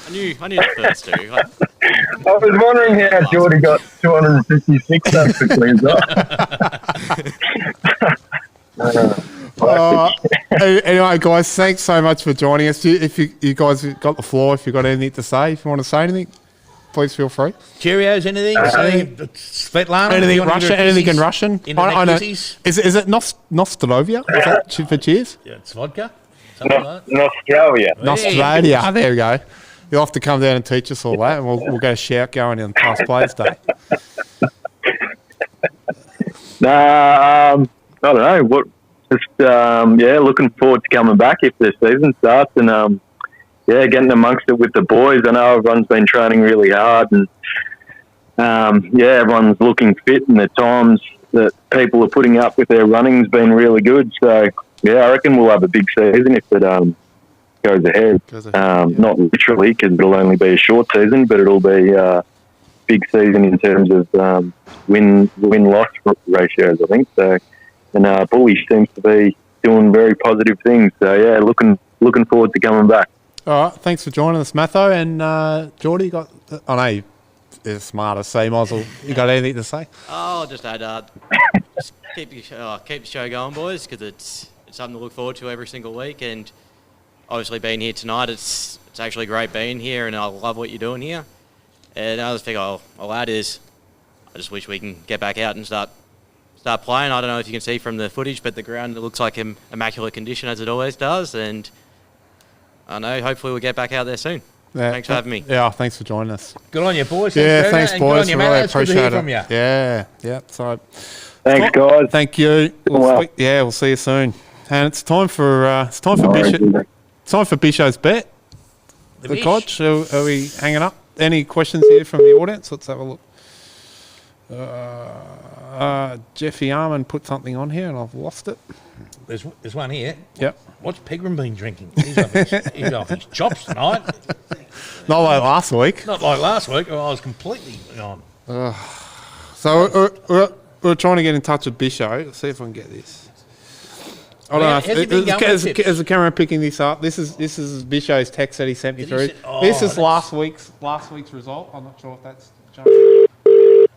I knew the first 2. I was wondering how Jordi got 256 so quickly as well. Anyway, guys, thanks so much for joining us. If you guys got the floor, if you've got anything to say, if you want to say anything, please feel free. Cheerios, anything? Svetlana? Anything Russian? Anything in Russian? I know. Is it Nostrovia? Is that for cheers? Yeah, it's vodka. Something like that. Nostrovia. Nostrovia. There we go. You'll have to come down and teach us all that, and we'll get a shout going on Past Players Day. I don't know. Looking forward to coming back if the season starts, and getting amongst it with the boys. I know everyone's been training really hard, and everyone's looking fit, and the times that people are putting up with their running's been really good. So I reckon we'll have a big season if it goes ahead. Not literally, because it'll only be a short season, but it'll be a big season in terms of win-loss ratios, I think. So, and Bully seems to be doing very positive things. So looking forward to coming back. All right, thanks for joining us, Matho. And Jordi, I know you're smarter, so you might as well. You got anything to say? Oh, just add, just keep the show going, boys, because it's something to look forward to every single week. And obviously, being here tonight, it's actually great being here, and I love what you're doing here. And I just think I'll add is, I just wish we can get back out and start playing. I don't know if you can see from the footage, but the ground looks like in immaculate condition as it always does, and I know hopefully we'll get back out there soon. Yeah, thanks for having me. Yeah, thanks for joining us. Good on you, boys. Thanks, boys. Good on you, really mate. appreciate good to hear it. from you. Yeah. So, thanks, guys. Thank you. We'll see you soon. And it's time for Bisho. It's time for Bisho's bet. The coach. Are we hanging up? Any questions here from the audience? Let's have a look. Jeffy Armand put something on here and I've lost it. There's one here. Yep. What's Pegram been drinking? He's off his chops tonight. Not like last week. Not like last week. I was completely gone. So we're trying to get in touch with Bisho. Let's see if I can get this. I don't know. Is the camera picking this up? This is Bisho's text that he sent me through. This is last week's result. I'm not sure if that's.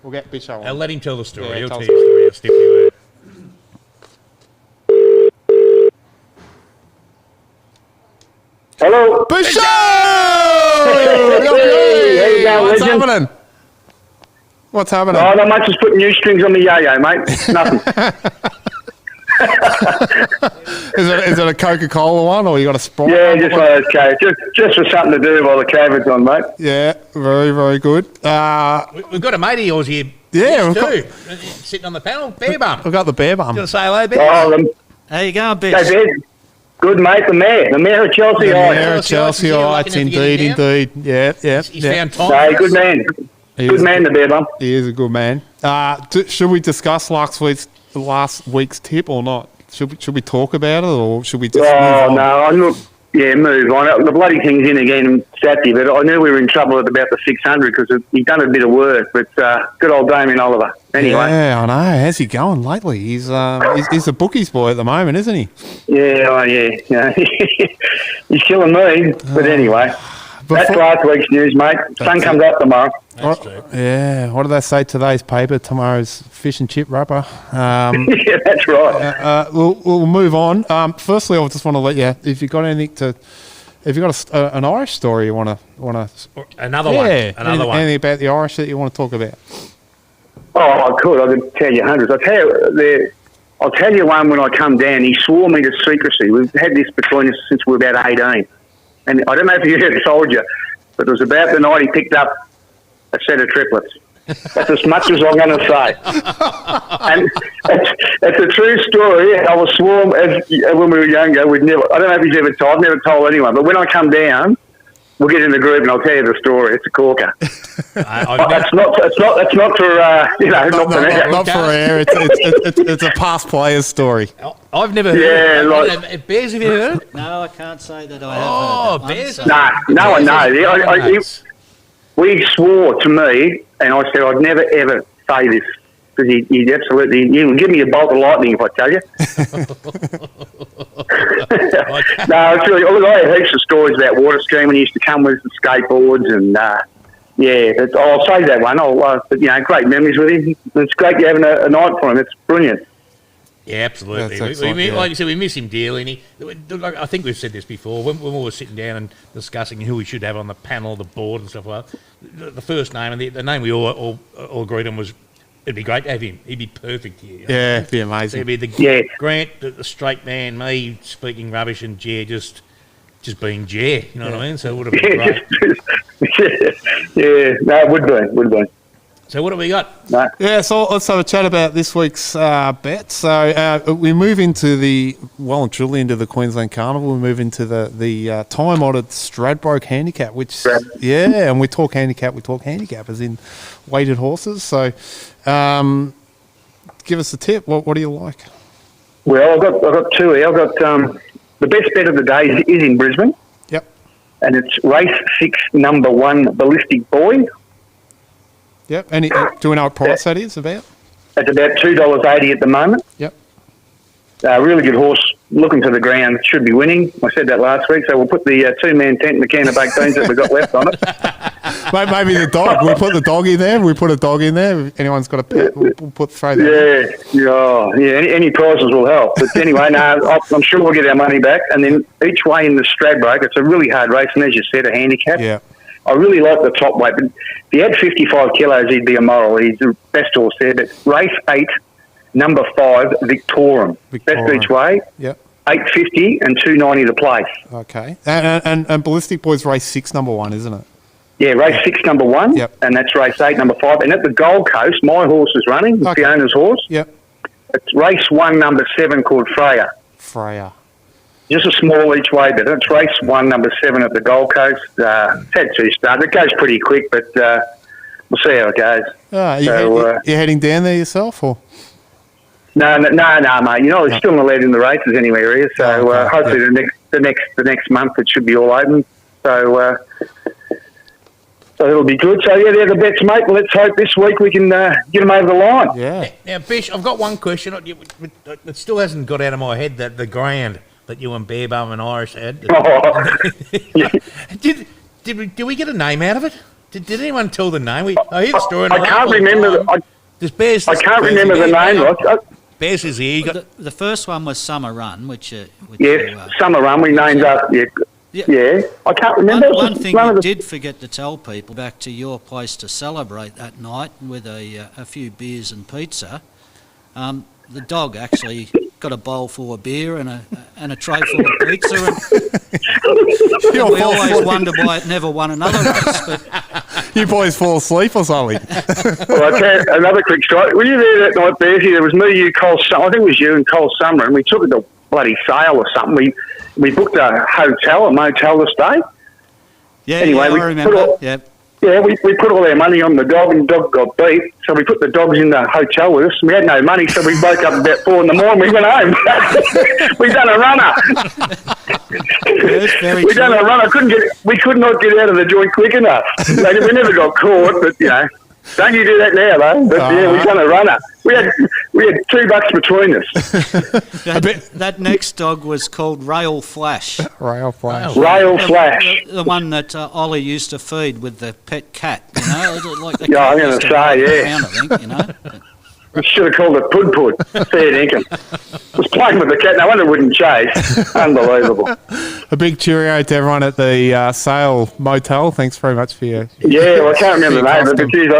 We'll get Bisho on. I'll let him tell the story. Yeah, He'll tell you the story. I'll stick you with. Hello. Bisho! What's happening? What's happening? Oh, not much. Just putting new strings on the yo-yo, mate. Nothing. Is it a Coca-Cola one, or you got a Sprite? Yeah, just one of those just for something to do while the COVID's on, mate. Yeah, very, very good. We've got a mate of yours here. Yeah, too. Sitting on the panel, Barebum. We've got the Barebum. You want to say hello, Bear? How you going, Bish? Hey, Bear. Good, mate. The mayor of Chelsea. The mayor of Chelsea Heights, indeed. Yeah. He's found time. Hey, good man. Good man, the Barebum. He is a good man. Should we discuss last week's tip or not? Should we talk about it, or should we just move on? No. Yeah, move on. The bloody thing's in again Saturday, but I knew we were in trouble at about the 600 because he'd done a bit of work. But good old Damien Oliver. Anyway. Yeah, I know. How's he going lately? He's a bookies boy at the moment, isn't he? Yeah, he's killing me. But anyway, that's last week's news, mate. Sun comes up tomorrow. Yeah, what do they say today's paper? Tomorrow's fish and chip wrapper. Yeah, that's right. We'll move on. Firstly, I just want to let you, if you've got anything to, if you've got an Irish story you want to, another one, anything about the Irish that you want to talk about. Oh, I could tell you hundreds. I'll tell you one when I come down. He swore me to secrecy. We've had this between us since we were about 18. And I don't know if he ever told you, but it was about the night he picked up a set of triplets. That's as much as I'm going to say. And it's a true story. I was sworn when we were younger. I don't know if he's ever told. I've never told anyone. But when I come down, we'll get in the group and I'll tell you the story. It's a corker. That's not for not for air. It's a past player's story. I've never heard it. Bears, have you heard it? No, I can't say that I have heard Bears. No, I know. We swore to me, and I said I'd never ever say this because he'd absolutely he'll give me a bolt of lightning if I tell you. No, it's really. I had heaps of stories about water skiing when he used to come with some skateboards, and I'll say that one. But, great memories with him. It's great you having a night for him. It's brilliant. Yeah, absolutely. Like you said, we miss him dearly. And I think we've said this before. When we were sitting down and discussing who we should have on the panel, the board and stuff like that, the first name and the name we all agreed on was, it'd be great to have him. He'd be perfect here. Yeah, it'd be amazing. So he'd be Grant, the straight man, me speaking rubbish, and Jer just being Jer. You know what I mean? So it would have been great. It would be. So what have we got? Yeah, so let's have a chat about this week's bet. So we move into well and truly into the Queensland Carnival. We move into the time-honoured Stradbroke handicap, and we talk handicap as in weighted horses. So give us a tip. What do you like? Well, I've got two here. I've got the best bet of the day is in Brisbane. Yep. And it's race 6, number 1, Ballistic Boy. Yep. And do we know what price that is about? It's about $2.80 at the moment. Yep. Really good horse, looking to the ground, should be winning. I said that last week, so we'll put the two-man tent and the can of baked beans that we've got left on it. Maybe the dog. We'll put the dog in there. We put a dog in there. If anyone's got a pet, we'll throw that in. Any prizes will help. But anyway, I'm sure we'll get our money back. And then each way in the Stradbroke, it's a really hard race, and as you said, a handicap. Yeah. I really like the top weight, but if he had 55 kilos, he'd be a moral. He's the best horse there. But race 8, number 5, Victorian. Best each way. Yep. $8.50 and $2.90 to place. Okay. And Ballistic Boy's race 6, number 1, isn't it? Yeah, race 6, number 1. Yep. And that's race 8, number 5. And at the Gold Coast, my horse is running. It's the owner's horse. Yep. It's race 1, number 7, called Freya. Just a small each way, but it's race 1, number 7 at the Gold Coast. It's had 2 starts. It goes pretty quick, but we'll see how it goes. You heading down there yourself, or? No, mate. He's still not allowed in the races anywhere here. So hopefully the next month it should be all open. So it'll be good. So they're the bets, mate. Let's hope this week we can get them over the line. Yeah. Now, Bish, I've got one question. It still hasn't got out of my head that the grand that you and Barebum and Irish had. Did we get a name out of it? Did anyone tell the name? I hear the story. I can't remember. I can't remember the name. Bears is here. The first one was Summer Run, which Summer Run. We named up. Yeah. I can't remember. One thing we did forget to tell people, back to your place to celebrate that night with a few beers and pizza. The dog actually got a bowl full of beer and a tray full of pizza, and we always wonder why it never won another race. But you boys fall asleep or something? Well, I'll tell you another quick story. Were you there that night, Bearsy? There was me, you, Cole Summer. I think it was you and Cole Summer, and we took it to bloody sale or something. We booked a motel to stay. Yeah, anyway, I remember. Yeah, we put all our money on the dog, and the dog got beat. So we put the dogs in the hotel with us. We had no money, so we woke up about 4 in the morning. We went home. We done a runner. Yes, very we done true. a run. We could not get out of the joint quick enough. Like, we never got caught, but don't you do that now, though? But we done a runner. We had $2 between us. That next dog was called Rail Flash. Rail Flash. Rail Flash. The one that Ollie used to feed with the pet cat. Like the Yeah, I'm cat going used to to run say, around, I think, I should have called it Pud Pud. Fair dinkum. Was playing with the cat. No wonder it wouldn't chase. Unbelievable. A big cheerio to everyone at the Sale Motel. Thanks very much for your... Yeah, well, I can't remember the name, but geez,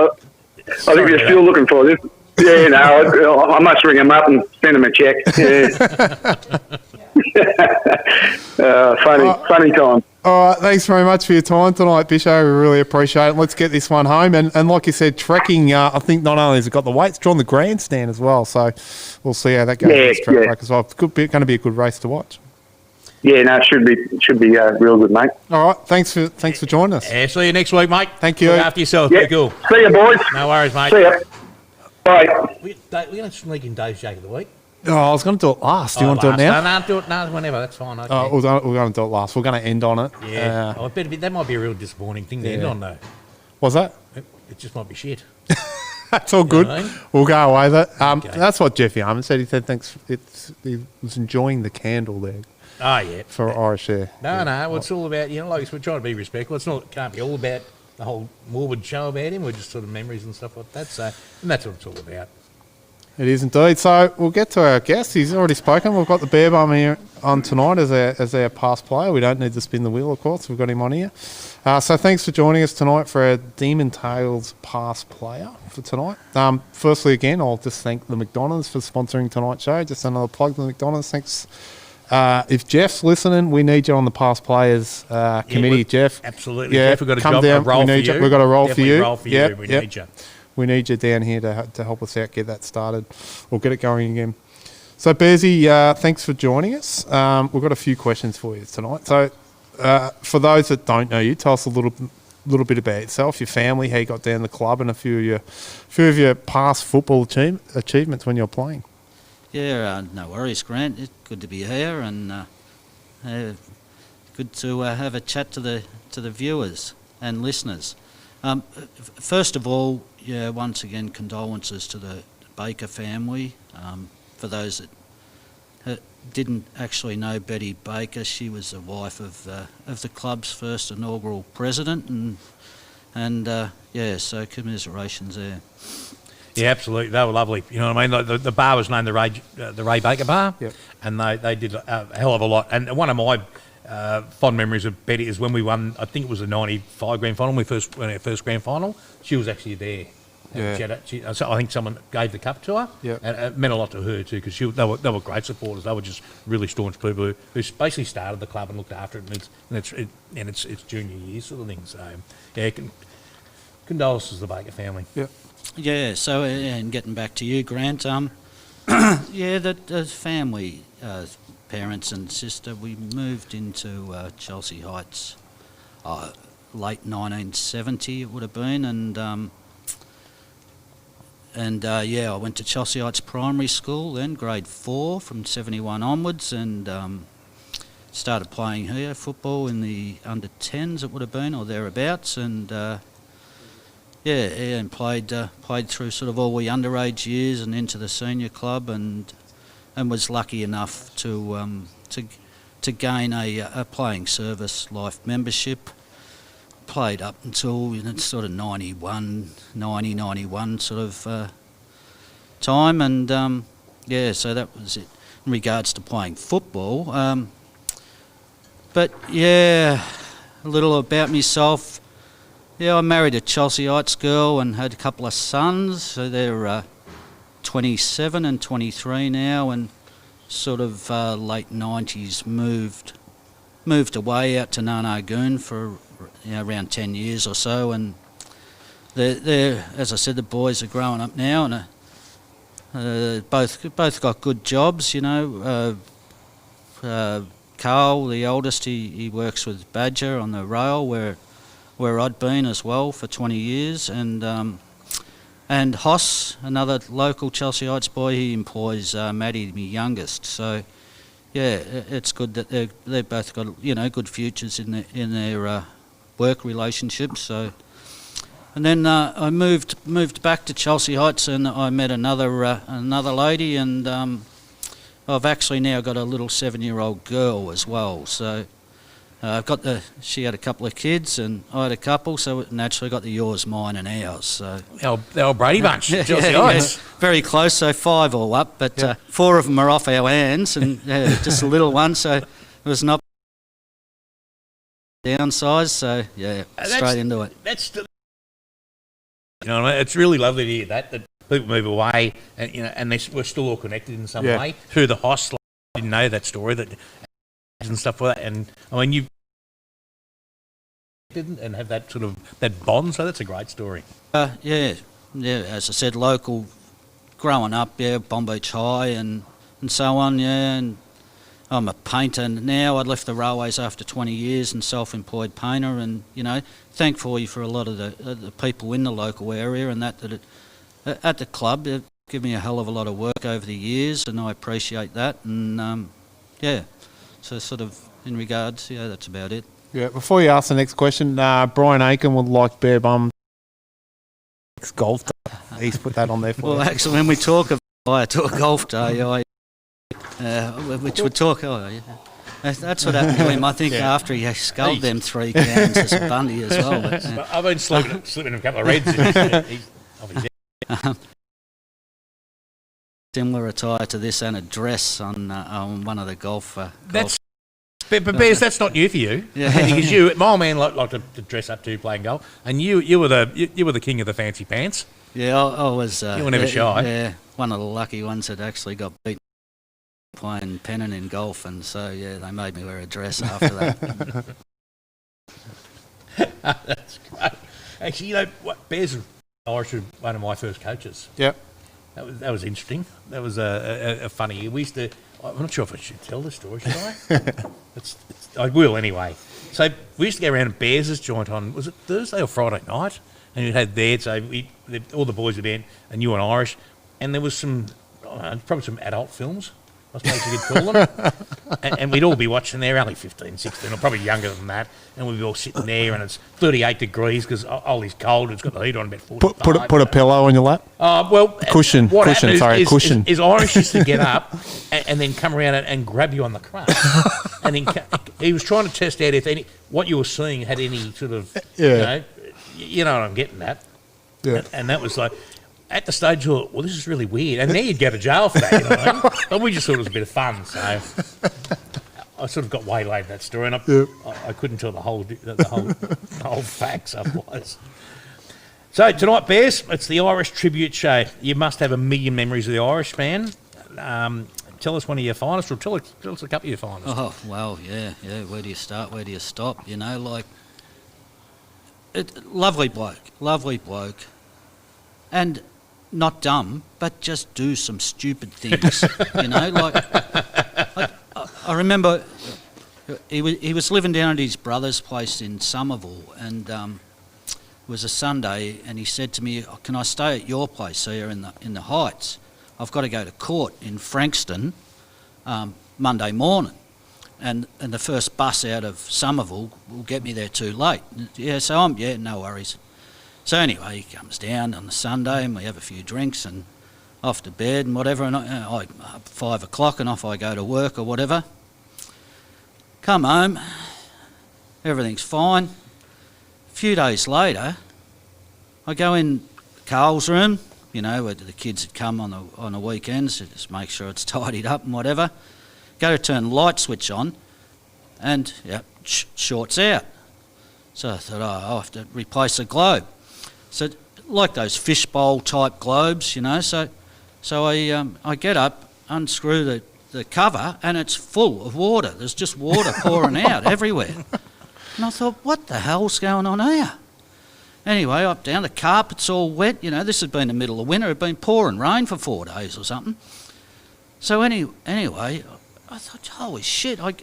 I think they're still looking for this. Yeah, no, I must ring them up and send them a check. Yeah. Funny time. All right, thanks very much for your time tonight, Bisho. We really appreciate it. Let's get this one home. And like you said, trekking, I think not only has it got the weights, drawn the grandstand as well. So we'll see how that goes in the straight track as well. It's going to be a good race to watch. Yeah, no, it should be real good, mate. All right, thanks for joining us. Yeah, see you next week, mate. Thank you. Look after yourself. Yeah. Be cool. See you, boys. No worries, mate. See ya. Bye. We're going to sneak in Dave's Jake of the Week. Oh, I was going to do it last. Do you want to do it now? No, do it now. Whenever. That's fine. Okay. We're going to do it last. We're going to end on it. Yeah. That might be a real disappointing thing to end on, though. What's that? It just might be shit. That's all good. Know what I mean? We'll go away with it. That's what Jeffy Armin said. He said thanks. He was enjoying the candle there. Oh, yeah. For Irish Air. No. Well, it's all about, like we're trying to be respectful. It can't be all about the whole morbid show about him. We're just sort of memories and stuff like that. So, and that's what it's all about. It is indeed. So we'll get to our guest. He's already spoken. We've got the Barebum here on tonight as our past player. We don't need to spin the wheel, of course. We've got him on here. So thanks for joining us tonight for our Demon Tales past player for tonight. Firstly, again, I'll just thank the McDonoughs for sponsoring tonight's show. Just another plug to the McDonoughs. Thanks. If Jeff's listening, we need you on the past players committee, Jeff. Absolutely. Yeah, Jeff, we've got come down. a role for you. We've got a role for you. We need you. We need you down here to help us out, get that started, or get it going again. So, Bearsy, thanks for joining us. We've got a few questions for you tonight. So, for those that don't know you, tell us a little bit about yourself, your family, how you got down the club, and a few of your past football achievements when you're playing. Yeah, no worries, Grant. It's good to be here, and good to have a chat to the viewers and listeners. First of all, once again, condolences to the Baker family. For those that didn't actually know Betty Baker, she was the wife of the club's first inaugural president, and so commiserations there. Yeah, absolutely. They were lovely. You know what I mean? Like the bar was named the Ray Baker Bar, and they did a hell of a lot. And one of my fond memories of Betty is when we won, I think it was the 95 grand final, when we won our first grand final. She was actually there. Yeah. So I think someone gave the cup to her, and it meant a lot to her too, because they were great supporters. They were just really staunch people who basically started the club and looked after it, and it's junior years sort of thing. So yeah, condolences to the Baker family. Yeah. Yeah. So and getting back to you, Grant. The family, parents and sister, we moved into Chelsea Heights, late 1970 it would have been, and I went to Chelsea Heights Primary School then, grade 4 from 71 onwards, and started playing here football in the under 10s it would have been, or thereabouts, and and played through sort of all the underage years and into the senior club, and was lucky enough to gain a playing service life membership. Played up until sort of 91 sort of time, and so that was it in regards to playing football. But a little about myself. I married a Chelsea Heights girl and had a couple of sons. So they're 27 and 23 now, and sort of late 90s moved away out to Narnagoon for around 10 years or so, and they're, as I said, the boys are growing up now, and both got good jobs. Carl, the oldest, he works with Badger on the rail where I'd been as well for 20 years, and Hoss, another local Chelsea Heights boy, he employs Maddie, my youngest. So it's good that they've both got good futures in their work relationships. So, and then I moved back to Chelsea Heights, and I met another lady, and I've actually now got a little 7-year-old girl as well. So she had a couple of kids, and I had a couple. So it naturally got the yours, mine, and ours. So the old Brady bunch, Chelsea Heights. Very close. So 5 all up, but 4 of them are off our hands, and just a little one. So it was not downsized. So straight into it. That's it's really lovely to hear that people move away, and and we're still all connected in some way through the hostel. I didn't know that story and stuff like that. And I mean, you didn't and have that sort of that bond. So that's a great story. As I said, local, growing up, Bomb Beach High and so on. And I'm a painter now. I left the railways after 20 years and self-employed painter, and thankfully for a lot of the people in the local area and at the club, they've given me a hell of a lot of work over the years, and I appreciate that. And so sort of in regards, that's about it. Yeah. Before you ask the next question, Brian Aiken would like Barebum golf day. He's put that on there for Well, you. actually, when we talk about a golf day, which would talk. That's what happened to him. I think after he sculled them 3 cans as a bundy as well. But, I've been slipping a couple of reds. Similar attire to this and a dress on one of the golf. But Bears, that's not new for you. Yeah. Because my old man liked to dress up too playing golf, and you were the king of the fancy pants. Yeah, I was. You were never shy. Yeah, one of the lucky ones that actually got beaten playing pennon in golf, and so they made me wear a dress after that. That's great. Actually, Bears Irish was one of my first coaches. Yep. That was interesting. That was a funny. We used to. I'm not sure if I should tell this story, should I? I will anyway. So we used to go around to Bears' joint on, was it Thursday or Friday night? And you'd had there, so all the boys were there, and you and Irish, and there was some, probably some adult films, I suppose you could call them. and we'd all be watching there, only 15, 16, or probably younger than that, and we'd be all sitting there, and it's 38 degrees because Ollie's cold, it's got the heat on about 45. Put a pillow on your lap? Cushion. Cushion. Is Irish used to get up and then come around and grab you on the crutch. And then he was trying to test out if what you were seeing had any sort of, you know what I'm getting at. Yeah. And that was like, at the stage, you thought, well, this is really weird. And now you'd go to jail for that, you know what I mean? But we just thought it was a bit of fun, so I sort of got waylaid that story, and I couldn't tell the whole facts otherwise. So tonight, Bears, it's the Irish Tribute Show. You must have a million memories of the Irish, man. Tell us one of your finest, or tell us a couple of your finest. Oh, well, yeah. Where do you start? Where do you stop? Lovely bloke. And not dumb, but just do some stupid things, I remember he was living down at his brother's place in Somerville, and it was a Sunday, and he said to me, "Can I stay at your place here in the Heights? I've got to go to court in Frankston Monday morning, and the first bus out of Somerville will get me there too late." No worries. So anyway, he comes down on the Sunday, and we have a few drinks and off to bed and whatever, and I 5 o'clock, and off I go to work or whatever. Come home, everything's fine. A few days later, I go in Carl's room, where the kids had come on the weekends to just make sure it's tidied up and whatever. Go to turn the light switch on, and shorts out. So I thought, I'll have to replace the globe. So like those fishbowl type globes, So I get up, unscrew the cover, and it's full of water. There's just water pouring out everywhere. And I thought, what the hell's going on here? Anyway, up down, the carpet's all wet. This had been the middle of winter. It had been pouring rain for 4 days or something. So anyway, I thought, holy shit, I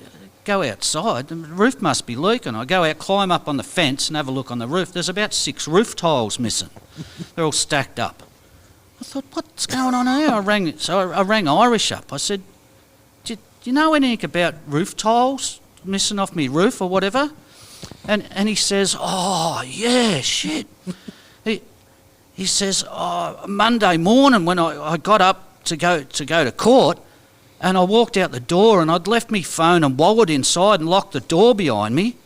go outside. The roof must be leaking. I go out, climb up on the fence and have a look on the roof. There's about 6 roof tiles missing. They're all stacked up. I thought, what's going on here? I rang Irish up. I said, do you know anything about roof tiles missing off me roof or whatever? And he says, oh, yeah, shit. He says, oh, Monday morning when I got up to go to court, and I walked out the door and I'd left me phone and wallet inside and locked the door behind me. He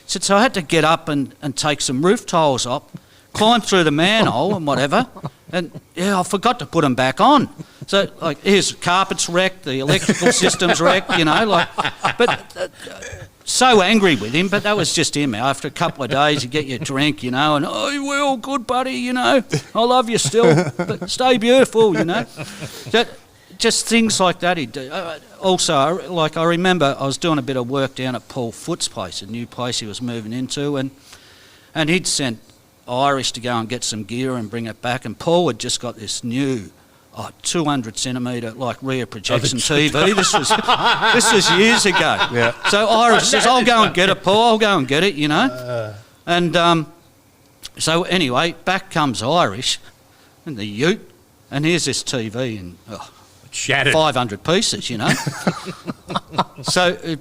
said, so I had to get up and take some roof tiles up, climb through the manhole and whatever, and I forgot to put them back on. So, like, here's carpet's wrecked, the electrical system's wrecked, but so angry with him, but that was just him. After a couple of days, you get your drink, and, oh, we're all good, buddy, I love you still, but stay beautiful, Just things like that he'd do. Also, like, I remember I was doing a bit of work down at Paul Foot's place, a new place he was moving into, and he'd sent Irish to go and get some gear and bring it back, and Paul had just got this new 200 centimetre like rear projection TV. This was years ago. Yeah. So Irish says, I'll go and get it, Paul, I'll go and get it, And so anyway, back comes Irish in the ute, and here's this TV and shattered 500 pieces, So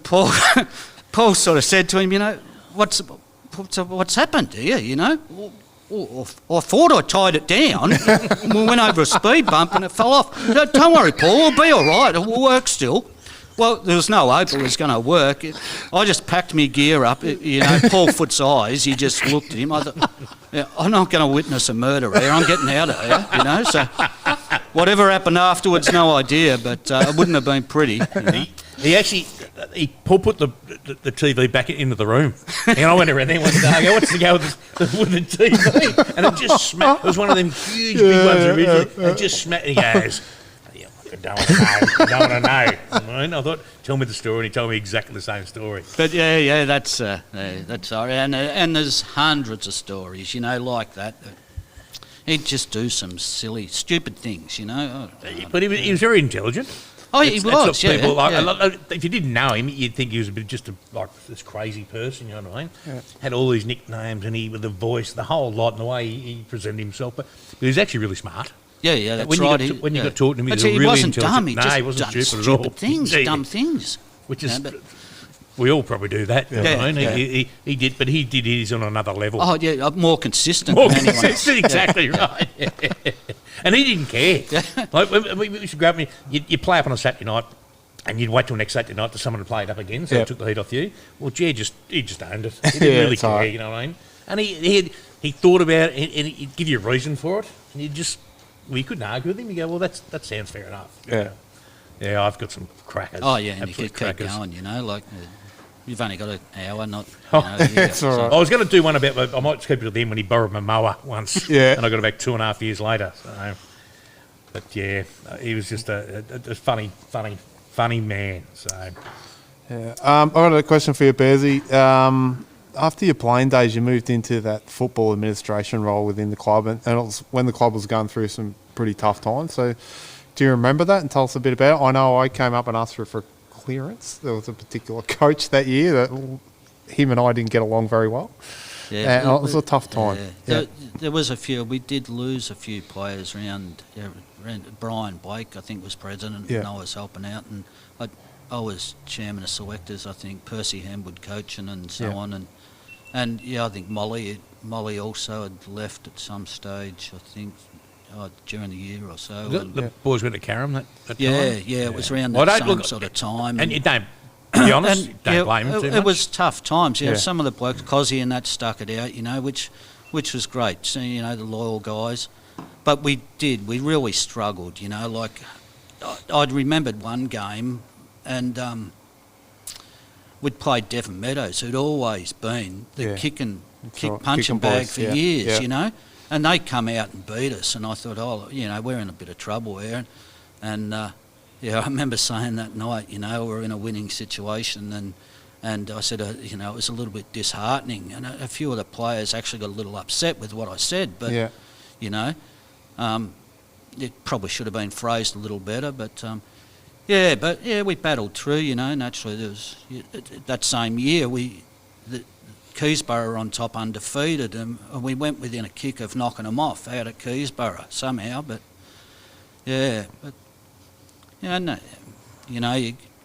Paul sort of said to him, what's happened here, I thought I tied it down. We went over a speed bump and it fell off. Don't worry, Paul, it'll be all right. It will work still. Well, there was no hope it was going to work. I just packed my gear up. Paul Foot's eyes, he just looked at him. I thought, I'm not going to witness a murder here. I'm getting out of here, So whatever happened afterwards, no idea, but it wouldn't have been pretty. Paul put the TV back into the room. And I went around there one day, I go, what's the go with the TV? And it just smacked. It was one of them huge big ones originally. And it just smacked. And he goes, I don't want to know. And I thought, tell me the story. And he told me exactly the same story. But that's sorry. And there's hundreds of stories, like that. He'd just do some silly, stupid things, But he was very intelligent. Oh, he was, If you didn't know him, you'd think he was just this crazy person, you know what I mean? Yeah. Had all these nicknames and with the voice, the whole lot, and the way he presented himself. But he was actually really smart. Yeah, that's right. When you got talking to him, he was really wasn't intelligent. Dumb. He wasn't stupid at all. Dumb things. Which is... We all probably do that. He did his on another level. Oh, yeah, more consistent. Exactly right. And he didn't care. Like, we used to go up and you'd play up on a Saturday night and you'd wait till next Saturday night till someone would play it up again, so it took the heat off you. Well, he just owned it. He didn't really care, you know what I mean? And he thought about it and he'd give you a reason for it, and you couldn't argue with him. You go, well, that sounds fair enough. Yeah. Yeah, I've got some crackers. Oh, yeah, and you keep going, like... You've only got an hour, not... It's all right. I was going to do one about... I might keep it to them when he borrowed my mower once. Yeah. And I got it back 2.5 years later. So, but, yeah, he was just a funny man. So... Yeah. I've got a question for you, Bearsy. After your playing days, you moved into that football administration role within the club, and it was when the club was going through some pretty tough times. So do you remember that and tell us a bit about it? I know I came up and asked for clearance. There was a particular coach that year that him and I didn't get along very well. Yeah, and it was a tough time. There was a few. We did lose a few players around. Brian Blake, I think, was president, and I was helping out, and I was chairman of selectors. I think Percy Hamwood coaching and so on, and I think Molly also had left at some stage. I think. During the year or so. The boys went to Carrum that time? It was around that same sort of time. And you don't, to be honest, don't blame him too much. It was tough times. Some of the blokes, Cozzy and that, stuck it out, which was great, seeing, the loyal guys. But we really struggled, like I'd remembered one game and we'd played Devon Meadows, who'd always been the kick punching bag for years, And they come out and beat us, and I thought, we're in a bit of trouble here. And I remember saying that night, we're in a winning situation, and I said, it was a little bit disheartening. And a few of the players actually got a little upset with what I said, but, it probably should have been phrased a little better. But, we battled through, naturally. There was, that same year, Keysborough were on top undefeated, and we went within a kick of knocking them off out at Keysborough somehow. But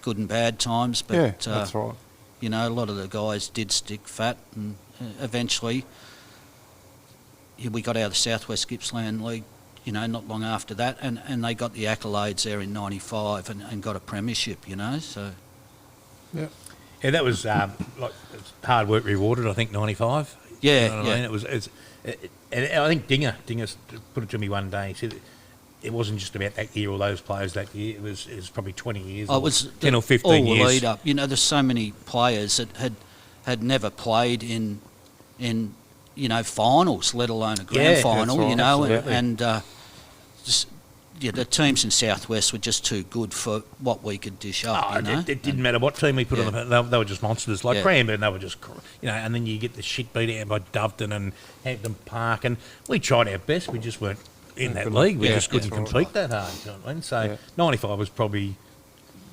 good and bad times, but Yeah, that's right. you know, a lot of the guys did stick fat, and eventually we got out of the Southwest Gippsland League, you know, not long after that, and they got the accolades there in '95 and got a premiership, you know, so. Yeah. Yeah, that was like hard work rewarded, I think, '95. Yeah, You know what yeah. I mean? And I think Dinger put it to me one day. He said it wasn't just about that year or those players that year. It was probably 20 years. It was 10 or 15 all years. the lead up. You know, there's so many players that had never played in you know, finals, let alone a grand final. Right, you know, absolutely. and just the teams in Southwest were just too good for what we could dish up. You know? It didn't matter what team we put on them. They were just monsters. Like Yeah. Cranbourne, they were just, you know, and then you get the shit beat out by Doveton and Hampton Park. And we tried our best. We just weren't in that league. We just couldn't compete that hard. You know what I mean? So 95 was probably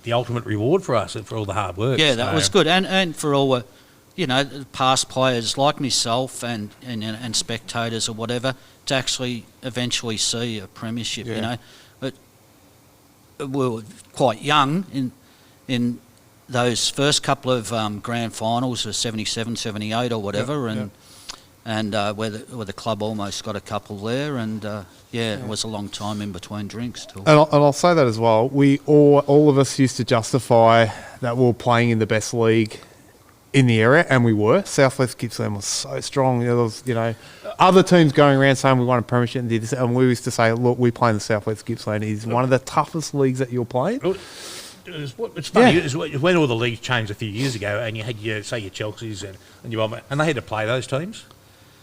the ultimate reward for us for all the hard work. Yeah, that was good. And for all the, you know, past players like myself and spectators or whatever, to actually eventually see a premiership, you know. But we were quite young in those first couple of grand finals of 77, 78 or whatever, and where the club almost got a couple there, and it was a long time in between drinks too. And I'll say that as well. We all of us used to justify that we were playing in the best league in the area, and we were. Southwest Gippsland was so strong. There was, you know, other teams going around saying we won a premiership and did this, and we used to say, look, we play in the Southwest Gippsland. It's one of the toughest leagues that you'll play. It's funny, is when all the leagues changed a few years ago, and you had your Chelsea's and they had to play those teams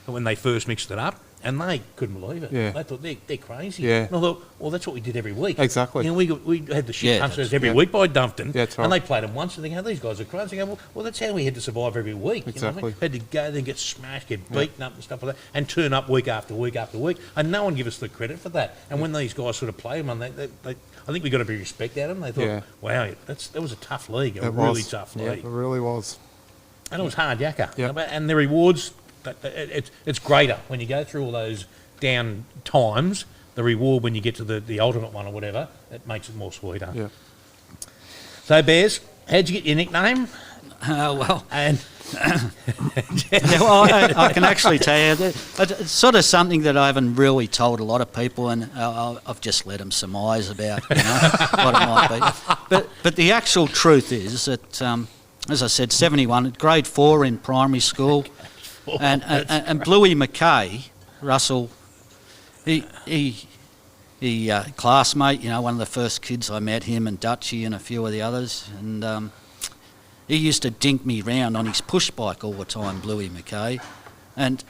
when they first mixed it up, and they couldn't believe it. Yeah. They thought they're crazy. Yeah. And I thought, well, that's what we did every week. Exactly. You know, we had the shit punched every yeah. week by Dumpton, That's right. and they played them once, and they go, these guys are crazy. They go, well, that's how we had to survive every week. Exactly. You know what I mean? Had to go there and get smashed, get beaten up and stuff like that, and turn up week after week after week, and no one give us the credit for that. And when these guys sort of play them, I think we got to be respect out of them. They thought, wow, that was a tough league, a really tough league. Yeah, it really was. And it was hard yakka. Yep. And the rewards, it's greater when you go through all those down times. The reward when you get to the ultimate one or whatever, it makes it more sweeter. Yeah. So, Bears, how'd you get your nickname? Well, and I can actually tell you that it's sort of something that I haven't really told a lot of people, and I've just let them surmise about, you know, what it might be. But the actual truth is that, as I said, 71, grade 4 in primary school, and Bluey McKay, Russell, he classmate, you know, one of the first kids I met, him and Dutchy and a few of the others, and he used to dink me round on his push bike all the time, Bluey McKay. And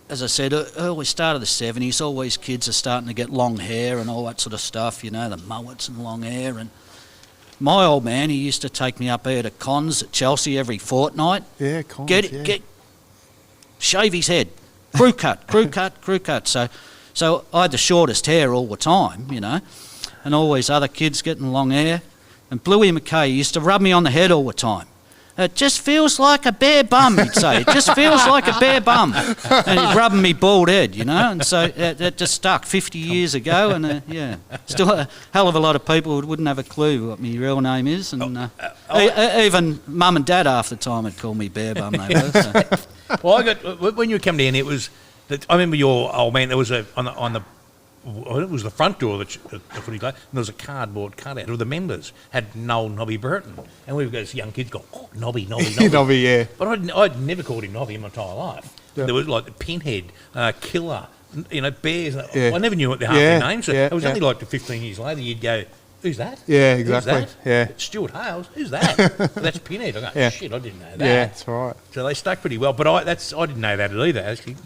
as I said, early start of the 70s, all these kids are starting to get long hair and all that sort of stuff, you know, the mullets and long hair. And my old man, he used to take me up here to cons at Chelsea every fortnight. Yeah, cons, shave his head. Crew cut. So I had the shortest hair all the time, you know, and all these other kids getting long hair. And Bluey McKay used to rub me on the head all the time. It just feels like a bare bum, he'd say. It just feels like a bare bum. And he'd rub me bald head, you know, and so that just stuck 50 years ago. And, still a hell of a lot of people wouldn't have a clue what my real name is. And even mum and dad half the time would call me bare bum, they were. So. Well, when you come down, it was I remember your old man. There was it was the front door of the footy club, and there was a cardboard cutout of the members had Noel Nobby Burton, and we would go as young kids go, oh, Nobby. Nobby, yeah. But I'd never called him Nobby in my entire life. Yeah. There was like the Pinhead, Killer, you know, Bears. Yeah. I never knew what half their names were. Yeah, It was only like 15 years later you'd go, who's that? Yeah, exactly. Who's that? Yeah. Stuart Hales. Who's that? That's Pinhead. I go, shit, I didn't know that. Yeah, that's right. So they stuck pretty well, but I didn't know that either. Actually,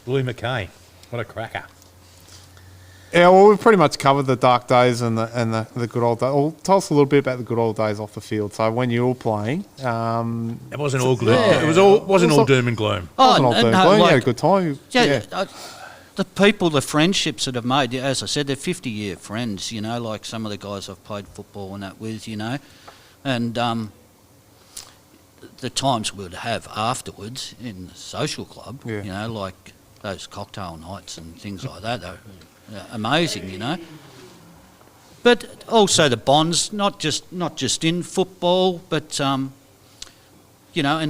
Bluey McKay, what a cracker! Yeah, well, we've pretty much covered the dark days and the good old days. Well, tell us a little bit about the good old days off the field. So when you were playing, it wasn't all gloom. It wasn't all doom and gloom. It wasn't all doom and gloom. You had a good time. The people, the friendships that I've made, as I said, they're 50-year friends, you know, like some of the guys I've played football and that with, you know. And the times we would have afterwards in the social club, you know, like those cocktail nights and things like that, they're amazing, you know. but also the bonds, not just in football, but in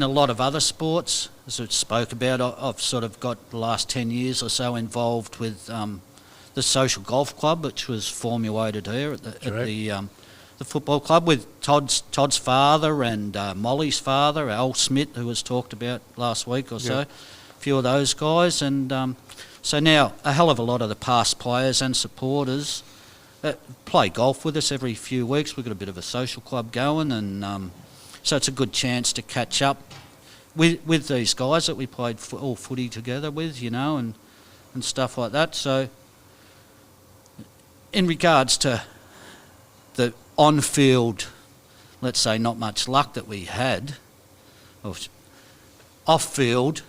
a lot of other sports, as I spoke about. I've sort of got the last 10 years or so involved with the social golf club, which was formulated here at the football club with Todd's father and Molly's father, Al Smith, who was talked about last week or so. A few of those guys, and so now a hell of a lot of the past players and supporters play golf with us every few weeks. We've got a bit of a social club going, and so it's a good chance to catch up with these guys that we played all footy together with, and stuff like that. So in regards to the on-field, let's say, not much luck that we had, or off-field,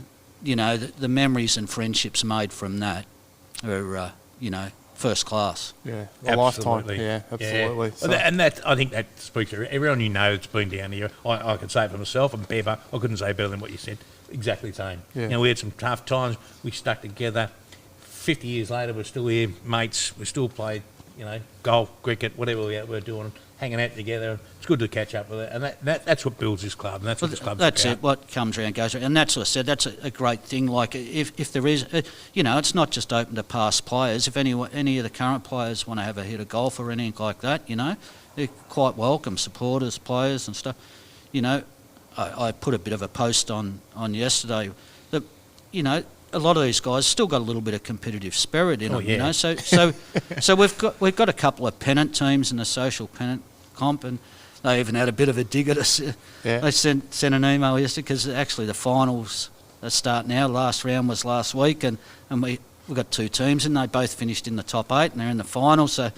the memories and friendships made from that are, first class. Yeah, a lifetime. Yeah, absolutely. Yeah. So. And that, I think that speaks to everyone you know that's been down here. I can say it for myself and Bevo. I couldn't say better than what you said. Exactly the same. Yeah. We had some tough times. We stuck together. 50 years later, we're still here, mates. We still played, golf, cricket, whatever we're doing, hanging out together. It's good to catch up with it. And that's what builds this club, and that's what this club's about. That's it, what comes around goes around. And that's what I said, that's a great thing. Like, if there is, it's not just open to past players. If any of the current players want to have a hit of golf or anything like that, they're quite welcome, supporters, players and stuff. I put a bit of a post on yesterday that, a lot of these guys still got a little bit of competitive spirit in them, So we've got a couple of pennant teams in the social pennant comp, and they even had a bit of a dig at us. They sent an email yesterday because actually the finals start now. Last round was last week, and we've got two teams, and they both finished in the top 8, and they're in the final. So,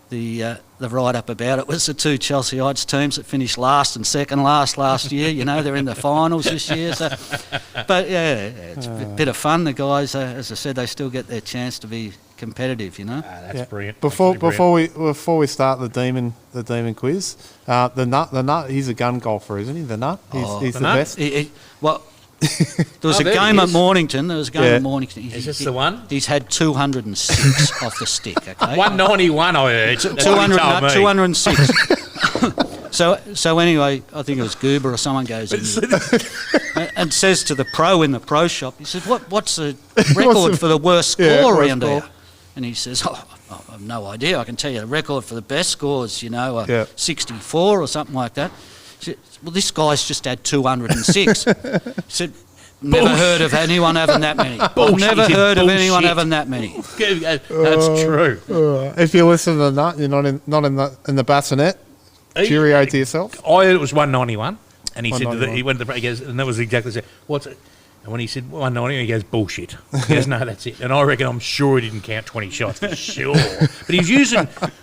the write-up about it was the two Chelseaites teams that finished last and second last year. They're in the finals this year. So, but it's a bit of fun. The guys, as I said, they still get their chance to be competitive. That's brilliant. Before we start the demon quiz, the nut. He's a gun golfer, isn't he? The nut. He's the best. There was a game at Mornington. Is this the one? He's had 206 off the stick. Okay. 191, I heard. 206. So anyway, I think it was Goober or someone goes in and says to the pro in the pro shop, he says, "What's the record for the worst score around here?" And he says, I have no idea. I can tell you the record for the best scores, 64 or something like that. Well, this guy's just had 206. He said, never heard of anyone having that many. Never heard of anyone having that many. That's true. If you listen to the nut, you're not in the bassinet. Cheerio to yourself. I heard it was 191, and he said he went to the, he goes, and that was exactly the same. What's it? And when he said 190, he goes, bullshit. He goes, no, that's it. And I reckon, I'm sure he didn't count 20 shots for sure. But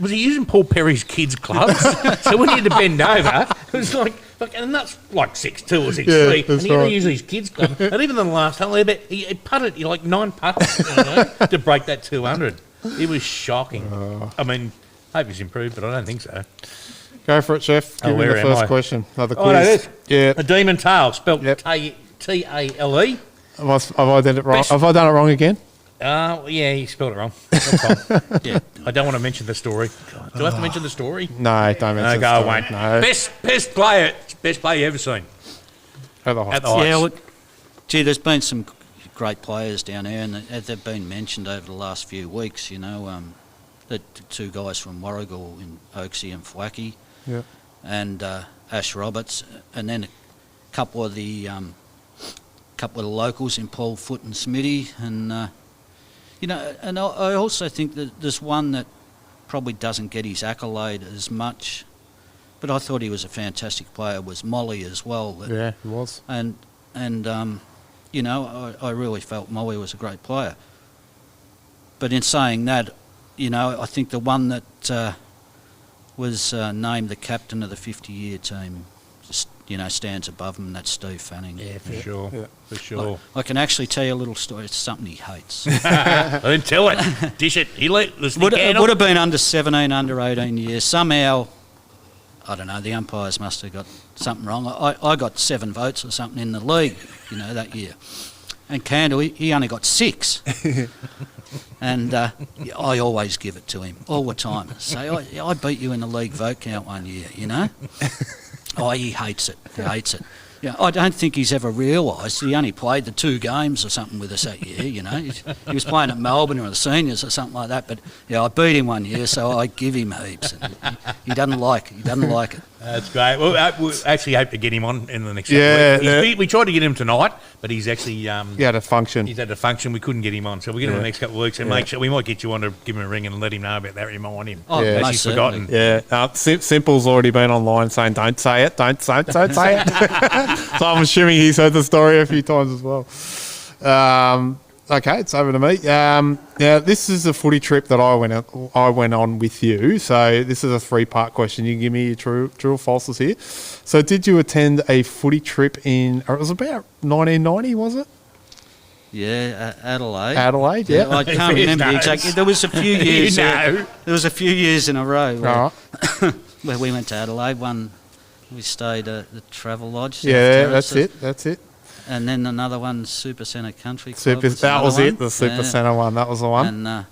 was he using Paul Perry's kids' clubs? So when he had to bend over, it was like and that's like 6'2" or 6'3", and he had to use his kids' club. And even the last hole, he putted, 9 putts to break that 200. It was shocking. I mean, hope he's improved, but I don't think so. Go for it, Chef. Give me the first question. Another quiz. No, yeah. A demon tail, spelled T-A-L-E. Have I done it wrong? Have I done it wrong again? Yeah, you spelled it wrong. That's fine. Yeah, I don't want to mention the story. Do I have to mention the story? No, don't mention the story. I won't. No. Best player you ever seen. At the Heights. Yeah, there's been some great players down there, and they've been mentioned over the last few weeks. The two guys from Warragul in Oaksey and Fwacky, and Ash Roberts, and then a couple of the locals in Paul Foote and Smitty, and and I also think that there's one that probably doesn't get his accolade as much, but I thought he was a fantastic player, was Molly as well. Yeah, he was. And I really felt Molly was a great player. But in saying that, I think the one that was named the captain of the 50-year team, stands above him, and that's Steve Fanning. Yeah, for sure. Yeah. For sure. I can actually tell you a little story. It's something he hates. Then tell it. Dish it. It would have been under 17, under 18 years. Somehow, I don't know, the umpires must have got something wrong. I got 7 votes or something in the league, that year. And Candle, he only got 6. And I always give it to him, all the time. Say, I beat you in the league vote count one year, you know? Oh, he hates it. He hates it. Yeah, I don't think he's ever realised he only played the 2 games or something with us that year, you know. He was playing at Melbourne or the seniors or something like that. But, yeah, I beat him one year, so I give him heaps. And he doesn't like it. He doesn't like it. That's great. Well, we actually hope to get him on in the next Yeah. week. We tried to get him tonight, but he's actually... He had a function. He's had a function. We couldn't get him on. So we'll get him in the next couple of weeks and make sure... We might get you on to give him a ring and let him know about that. Remind him. Oh, as most he's forgotten. Yeah. Simple's already been online saying, don't say it. Don't say it. So I'm assuming he's heard the story a few times as well. Okay, it's over to me. Now, this is a footy trip that I went on with you. So this is a 3-part question. You can give me your true or falses here. So did you attend a footy trip it was about 1990, was it? Yeah, Adelaide. Adelaide, yeah. I can't remember exactly. There was a few years. There was a few years in a row where we went to Adelaide. We stayed at the Travel Lodge. Yeah, that's it. And then another one, Super Centre Country Club. That was it, the Super Centre one. That was the one. And I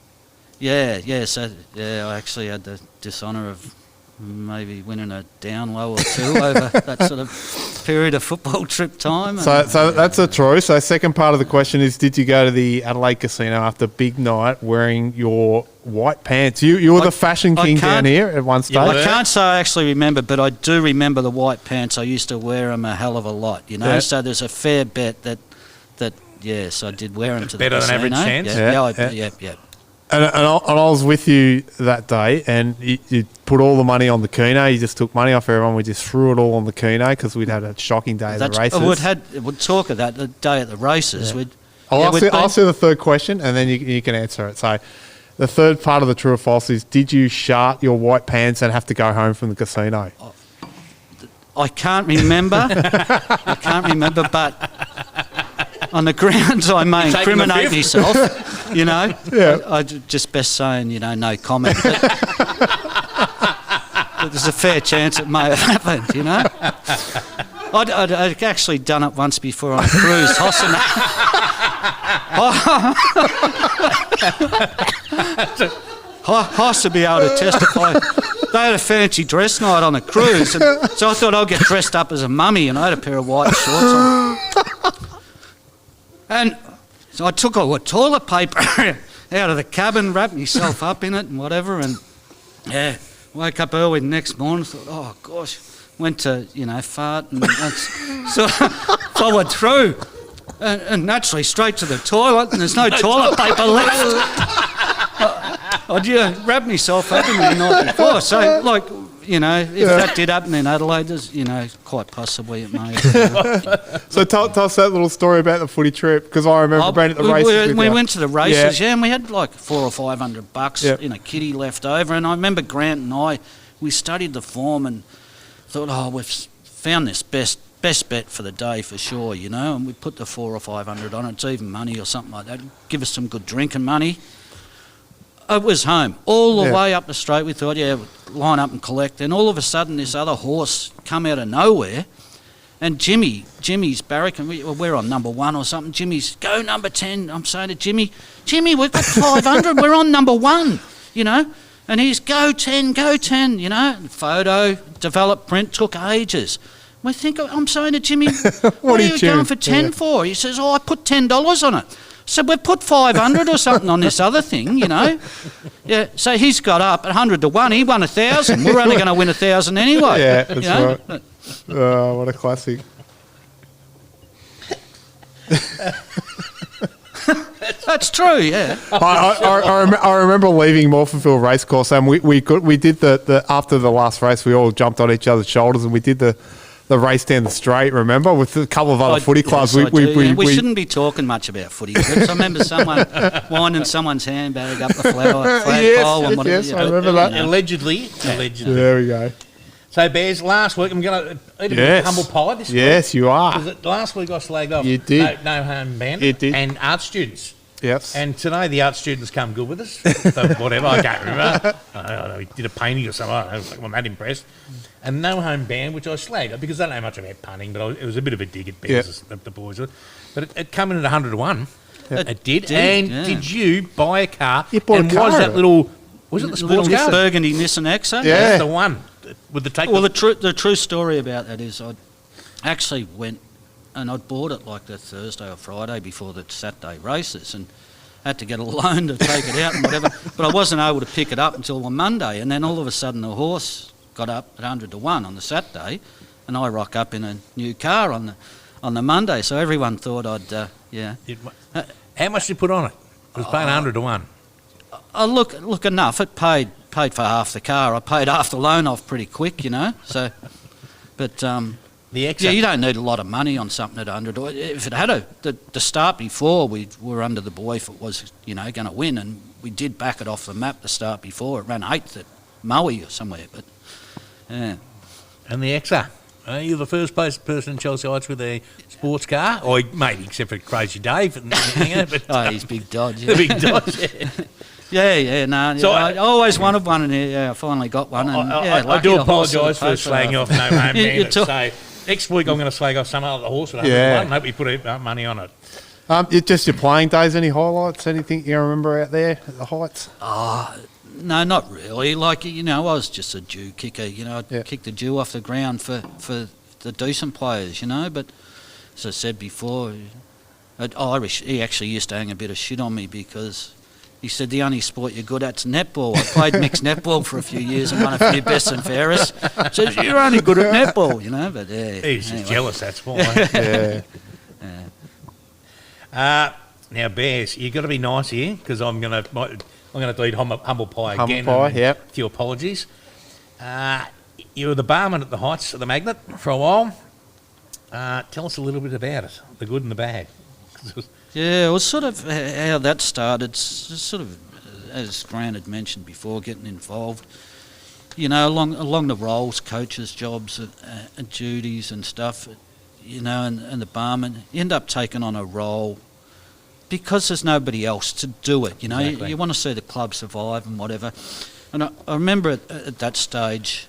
actually had the dishonour of maybe winning a down low or 2 over that sort of period of football trip time. So that's a true. So second part of the question is, did you go to the Adelaide Casino after big night wearing your white pants? You were the fashion king down here at one stage. I can't say I actually remember, but I do remember the white pants. I used to wear them a hell of a lot, you know. Yeah. So there's a fair bet that yes, I did wear them to the casino. Better than average chance? Yeah. And I was with you that day, and you put all the money on the Keno. You just took money off everyone. We just threw it all on the Keno because we'd had a shocking day at the races. We'd talk of that the day at the races. Yeah. I'll ask you the third question, and then you can answer it. So the third part of the true or false is, did you shart your white pants and have to go home from the casino? I can't remember. But on the grounds I may incriminate myself, you know. Yeah. I just best saying, you know, no comment. But there's a fair chance it may have happened, you know. I'd actually done it once before on a cruise. Hoss to be able to testify. They had a fancy dress night on a cruise, and so I thought I'd get dressed up as a mummy, and I had a pair of white shorts on. And so I took all the toilet paper out of the cabin, wrapped myself up in it and whatever, and woke up early the next morning, thought, oh gosh, went to, fart, and so followed through, and naturally straight to the toilet, and there's no toilet paper left. I'd wrap myself up in the night before, so if that did happen in Adelaide, there's, quite possibly it may have. So tell us that little story about the footy trip, because I remember being at the races. We went to the races, and we had like $400 or $500 in a kitty left over, and I remember Grant and I, we studied the form and thought, we've found this best bet for the day for sure, and we put the $400 or $500 on it. It's even money or something like that. Give us some good drinking money. It was home. All the way up the straight, we thought, line up and collect. And all of a sudden, this other horse come out of nowhere. And Jimmy's barrack, and we're on number 1 or something. Jimmy's, go number 10. I'm saying to Jimmy, we've got 500. We're on number 1, And he's, go 10. Photo, developed print, took ages. I'm saying to Jimmy, what are you going for 10 for? He says, I put $10 on it. So we've put 500 or something on this other thing, Yeah. So he's got up at 100 to 1. He won 1,000. We're only going to win 1,000 anyway. Yeah, that's right. Oh, what a classic. That's true, yeah. I remember leaving Morphettville Racecourse, and we did the after the last race, we all jumped on each other's shoulders, and we did the race down the straight, remembe, with a couple of other footy clubs. We shouldn't be talking much about footy trips. I remember someone winding someone's handbag up the flagpole. Yes, I remember that. Allegedly. There we go. So, Bears, last week, I'm going to eat a bit of humble pie this week. Yes, you are. Because last week I slagged off you did. no home band and art students. Yes. And today the art students come good with us. So whatever, I can't remember. I don't know, he did a painting or something. I don't know, I'm that impressed. And no home band, which I slagged because I don't know much about punting, but it was a bit of a dig at Bears, the boys. But it come in at 100 to 1. It did. And did you buy a car? You bought a car. Was that little? Was it the sports car? Burgundy Nissan Exa? Yeah. That's the one with the take. Well, the true story about that is I actually went and I'd bought it like the Thursday or Friday before the Saturday races and had to get a loan to take it out and whatever. But I wasn't able to pick it up until on Monday, and then all of a sudden the horse got up at 100 to 1 on the Saturday, and I rock up in a new car on the Monday. So everyone thought I'd How much did you put on it? It was paying 100 to 1. Look enough. It paid for half the car. I paid half the loan off pretty quick, you know. So, but the Exa. Yeah, you don't need a lot of money on something at 100. If it had the start before, we were under the belief it was going to win, and we did back it off the map the start before. It ran 8th at Maui or somewhere, but yeah. And the Exa. You're the first person in Chelsea Heights with a sports car, or maybe except for Crazy Dave. But, he's Big Dodge. The Big Dodge. No. So I always wanted one, and I finally got one. And, I do apologise for slagging off No Home Man. So next week I'm going to slag off some other horse with 101. Hope you put money on it. Just your playing days. Any highlights? Anything you remember out there at the Heights? No, not really. Like, I was just a dew kicker. I'd kick the dew off the ground for the decent players, But as I said before, Irish, he actually used to hang a bit of shit on me because he said the only sport you're good at's netball. I played mixed netball for a few years and won a few best and fairest. Says you're only good at netball, But he's just jealous. That's why. Now, Bears, you've got to be nice here because I'm going to eat humble pie again. Humble pie, A few apologies. You were the barman at the Heights of the Magnet for a while. Tell us a little bit about it, the good and the bad. Yeah, it was sort of how that started, sort of, as Grant had mentioned before, getting involved. Along the roles, coaches' jobs and duties and stuff, and the barman, you end up taking on a role because there's nobody else to do it, Exactly. You want to see the club survive and whatever. And I remember at that stage,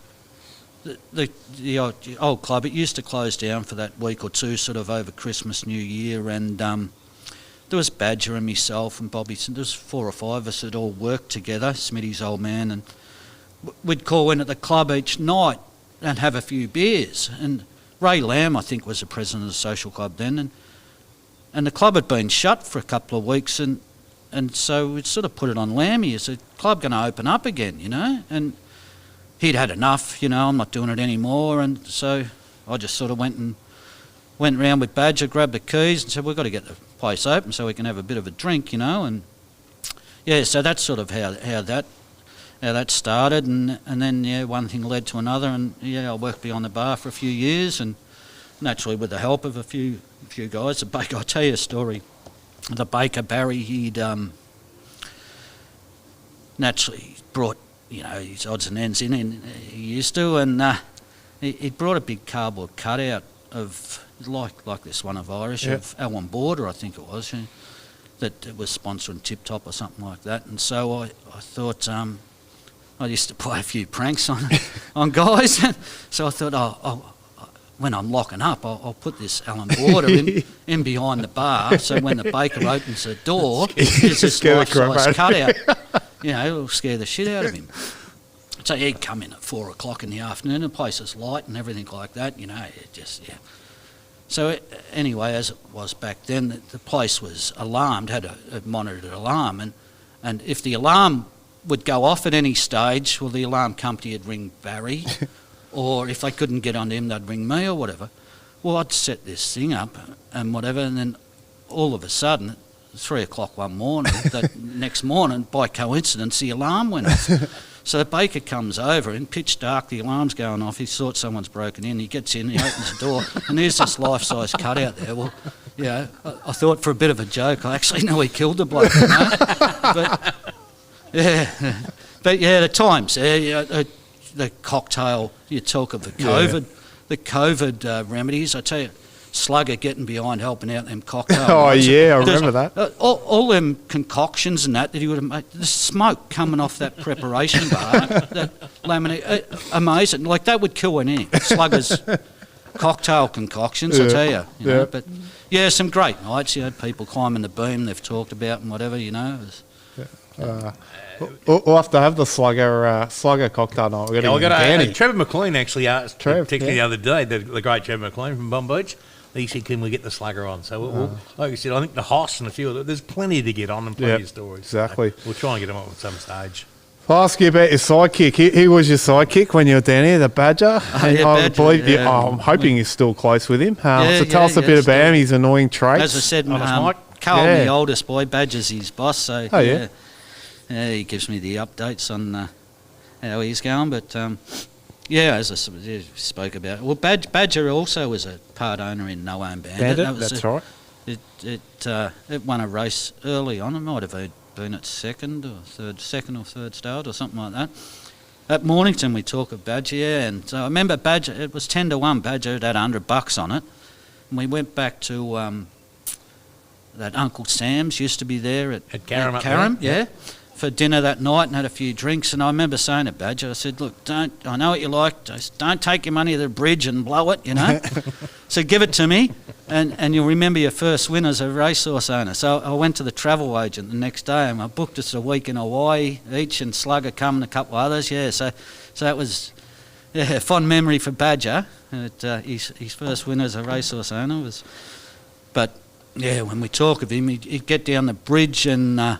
the old club, it used to close down for that week or two, sort of over Christmas, New Year, and there was Badger and myself and Bobby, there was 4 or 5 of us that all worked together, Smitty's old man, and we'd call in at the club each night and have a few beers. And Ray Lamb, I think, was the president of the social club then, and the club had been shut for a couple of weeks, and so we'd sort of put it on Lammy, is the club going to open up again, And he'd had enough, I'm not doing it anymore, and so I just sort of went round with Badger, grabbed the keys and said, we've got to get the place open so we can have a bit of a drink, and so that's sort of how that started, and then one thing led to another, and I worked behind the bar for a few years, and naturally with the help of a few guys. The baker, I'll tell you a story. The baker, Barry, he'd naturally brought his odds and ends in, and he used to, and he brought a big cardboard cutout of like this one of Irish, of Alan Border, I think it was, that it was sponsoring Tip Top or something like that. And so I thought, I used to play a few pranks on guys, so I thought, when I'm locking up, I'll put this Alan Border in behind the bar, so when the baker opens the door, there's this life-size cutout. It'll scare the shit out of him. So he'd come in at 4 o'clock in the afternoon, and the place is light and everything like that, So anyway, as it was back then, the place was alarmed, had a monitored alarm, and if the alarm would go off at any stage, well, the alarm company would ring Barry, or if they couldn't get on him, they'd ring me or whatever. Well, I'd set this thing up and whatever, and then all of a sudden, 3 o'clock one morning, that next morning, by coincidence, the alarm went off. So the baker comes over, in pitch dark, the alarm's going off, he thought someone's broken in, he gets in, he opens the door, and there's this life-size cutout there. Well, I thought for a bit of a joke, I actually know he killed the bloke, But the times, the cocktail, you talk of the COVID remedies, I tell you, Slugger getting behind helping out them cocktails. I remember that. All them concoctions and that he would have made, the smoke coming off that preparation bar, that laminate, amazing. Like, that would kill anything. Sluggers, cocktail concoctions, I tell you. You know, Yeah. but yeah, some great nights. You know, people climbing the beam they've talked about and whatever. You know. We'll have to have the slugger cocktail night. We're I got Danny. Trevor McLean actually asked Trev, texted me yeah. the other day, the great Trevor McLean from Bomb Beach. He said, "Can we get the slugger on?" So, we'll, like you said, I think the Hoss and a few of there's plenty to get on and plenty Yep, of stories. exactly. So we'll try and get them on at some stage. I'll ask you about your sidekick. He was your sidekick when you were down here, the Badger. And yeah, I Badger, believe you, yeah. I'm hoping you're still close with him. Yeah, so tell us a bit still. about him, his annoying traits. As I said, Mike. Carl, Yeah. my oldest boy, Badger's his boss. So Oh, yeah. yeah, he gives me the updates on how he's going. But yeah, as I spoke about, well, Badger also was a part owner in No Own Bandit. That's right. It won a race early on. It might have been at second or third start or something like that. At Mornington, we talk of Badger, yeah, and so I remember Badger. It was 10-1. Badger had $100 on it, and we went back to that Uncle Sam's used to be there at Carrum up Carrum, there, yeah, for dinner that night and had a few drinks. And I remember saying to Badger, I said, "Look, I know what you like. Just don't take your money to the bridge and blow it, you know. So give it to me, and you'll remember your first win as a racehorse owner." So I went to the travel agent the next day and I booked us a week in Hawaii each, and Slugger come and a couple of others. Yeah, so that was a fond memory for Badger. His first win as a racehorse owner was, but. Yeah, when we talk of him, he'd get down the bridge and, I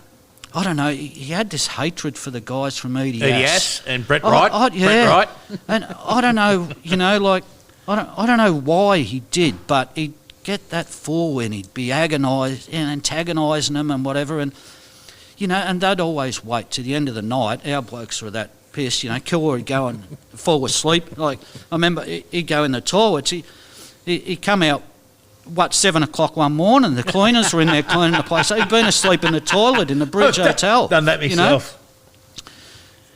don't know, he had this hatred for the guys from EDS. EDS and Brett Wright. Yeah. Brett Wright. And I don't know, you know, like, I don't know why he did, but he'd get that forward and he'd be antagonising them and whatever. And, you know, and they'd always wait to the end of the night. Our blokes were that pissed, you know. Kilwer would go and fall asleep. Like, I remember he'd go in the toilets. He'd come out, 7 o'clock one morning, the cleaners were in there cleaning the place. He'd been asleep in the toilet in the Bridge Hotel. Done that myself.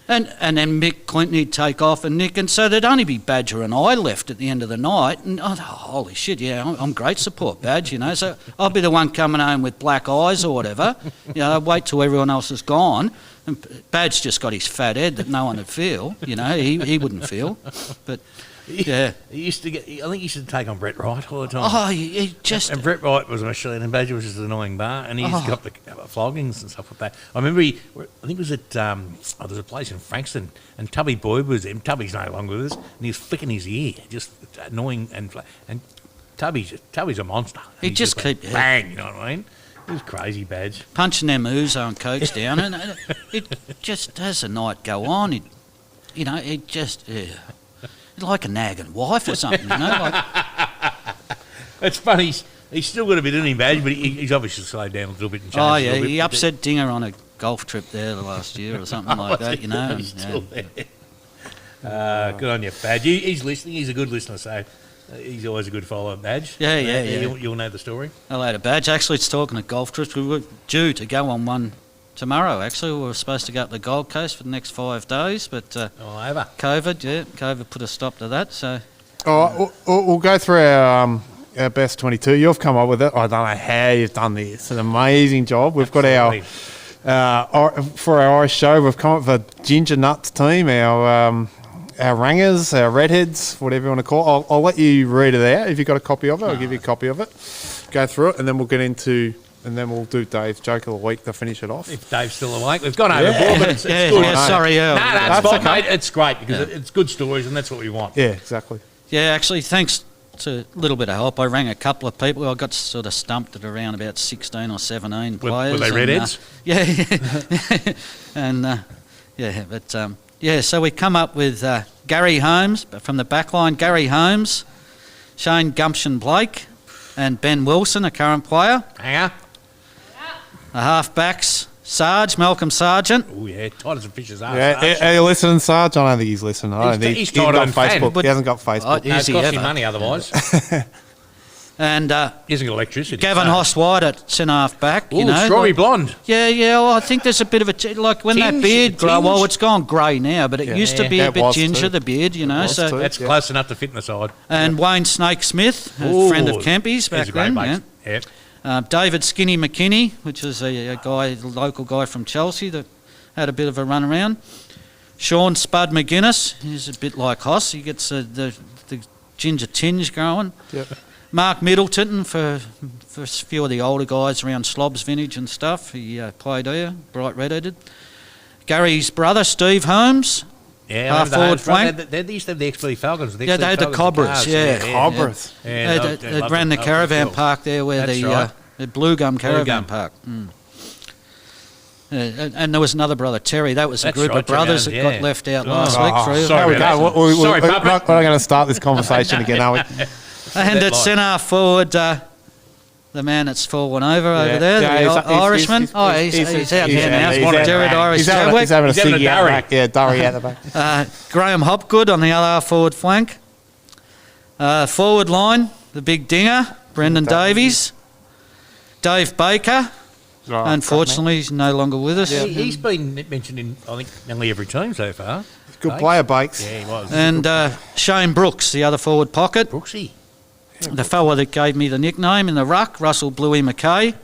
You know? And then Mick Clinton would take off and Nick, and so there'd only be Badger and I left at the end of the night. And I thought, holy shit, yeah, I'm great support, Badge, you know. So I'll be the one coming home with black eyes or whatever. You know, I'd wait till everyone else is gone. And Badge just got his fat head that no one would feel, you know, he wouldn't feel. But yeah, He used to get. I think he used to take on Brett Wright all the time. oh, he just And Brett Wright was a machine, and Badger was just an annoying bar, and he used to got the floggings and stuff like that. I remember I think it was at, there's a place in Frankston, and Tubby Boyd was there. Tubby's no longer with us, and he was flicking his ear, just annoying, and Tubby's a monster. He And just went keep- bang, you know what I mean? It was crazy, Badge. punching them Ouzo and Cokes down, and it just, as the night go on, it just, like a nagging wife or something, you know. Like, It's funny. He's still got a bit in him, Badge, but he's obviously slowed down a little bit and changed oh a yeah, little bit. he upset Dinger on a golf trip there the last year or something like that, you know. He's and, still there. Good on you, Badge. He's listening. He's a good listener, so he's always a good follow-up, Badge. Yeah. You'll know the story. Hello to Badge. Actually, it's talking of golf trips. We were due to go on one tomorrow, actually. We were supposed to go up the Gold Coast for the next 5 days, but over. COVID put a stop to that. So, We'll go through our best 22. You've come up with it. I don't know how you've done this. It's an amazing job. We've got for our Irish show, we've come up with a ginger nuts team, our rangas, our redheads, whatever you want to call it. I'll let you read it out. If you've got a copy of it, I'll give you a copy of it. Go through it, and then we'll get into... And then we'll do Dave's joke of the week to finish it off. If Dave's still awake, we've gone overboard, but it's good. Yeah, sorry, No, it's fine, okay. mate. It's great because it's good stories, and that's what we want. Yeah, exactly. yeah, actually, thanks to a little bit of help, I rang a couple of people. I got sort of stumped at around about 16 or 17 players. Were they redheads? So we come up with Gary Holmes from the backline. Gary Holmes, Shane Gumption Blake, and Ben Wilson, a current player. Hanger. The half-backs, Malcolm Sargent. Oh, yeah, tight as a fish's ass. Are you listening, Sarge? I don't think he's listening. I don't think He's he hasn't got tighter than Facebook. He hasn't got Facebook. It's costing money otherwise. And he hasn't got electricity. Gavin Hoss-White at centre-half back. Ooh, strawberry blonde. Yeah, well, I think there's a bit of a... Like when that beard grew... Well, it's gone grey now, but it used to be a bit ginger, the beard, you know. So that's close enough to fit in the side. And Wayne Snake Smith, a friend of Kempy's back he's a great then. mate. David Skinny McKinney, which is a local guy from Chelsea that had a bit of a run around. Sean Spud McGuinness, he's a bit like Hoss. He gets the ginger tinge going. Yep. Mark Middleton for a few of the older guys around Slob's Vintage and stuff. He played there, bright redheaded. Gary's brother, Steve Holmes. Yeah, half forward flank. They used to have the XB Falcons. Yeah, they had the Cobras. Yeah, Cobras. Yeah, they ran the caravan park there, where the Blue Gum Caravan Park. And there was another brother, Terry. That was a group of brothers that got left out last week. Sorry, we're not going to start this conversation again, are we? And at centre forward, the man that's fallen over there, the Irishman. He's out there now. Jared Irish. He's having a ciggy out the back. Yeah, Durry out the back. Graham Hopgood on the other forward flank. Forward line, the big dinger, Brendan Davies. Dave Baker. Unfortunately, he's no longer with us. Yeah. He's been mentioned in, I think, nearly every team so far. Good player, Bakes. Yeah, he was. And Shane Brooks, the other forward pocket. Brooksy. The fella that gave me the nickname in the ruck, Russell Bluey McKay.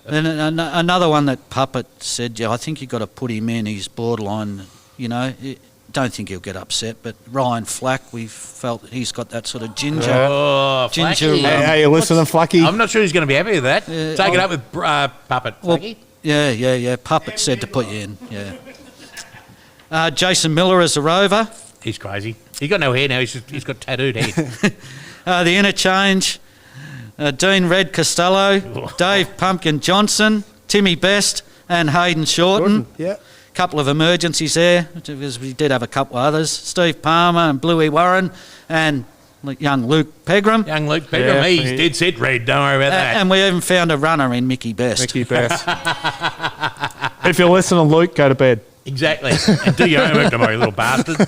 And another one that Puppet said, I think you've got to put him in. He's borderline, don't think he'll get upset. But Ryan Flack, we felt that he's got that sort of ginger. Hey, you listening, Flacky? I'm not sure he's going to be happy with that. Take it up with Puppet, Flacky. Yeah. Puppet said to put you in, yeah. Jason Miller as a rover. He's crazy. He's got no hair now. He's got tattooed head. The interchange, Dean Red Costello, Dave Pumpkin Johnson, Timmy Best and Hayden Shorten. Yeah. Couple of emergencies there, because we did have a couple of others. Steve Palmer and Bluey Warren and young Luke Pegram. Yeah, he's dead set red, don't worry about that. And we even found a runner in Mickey Best. If you're listening, Luke, go to bed. Exactly. And do your homework tomorrow, you little bastard.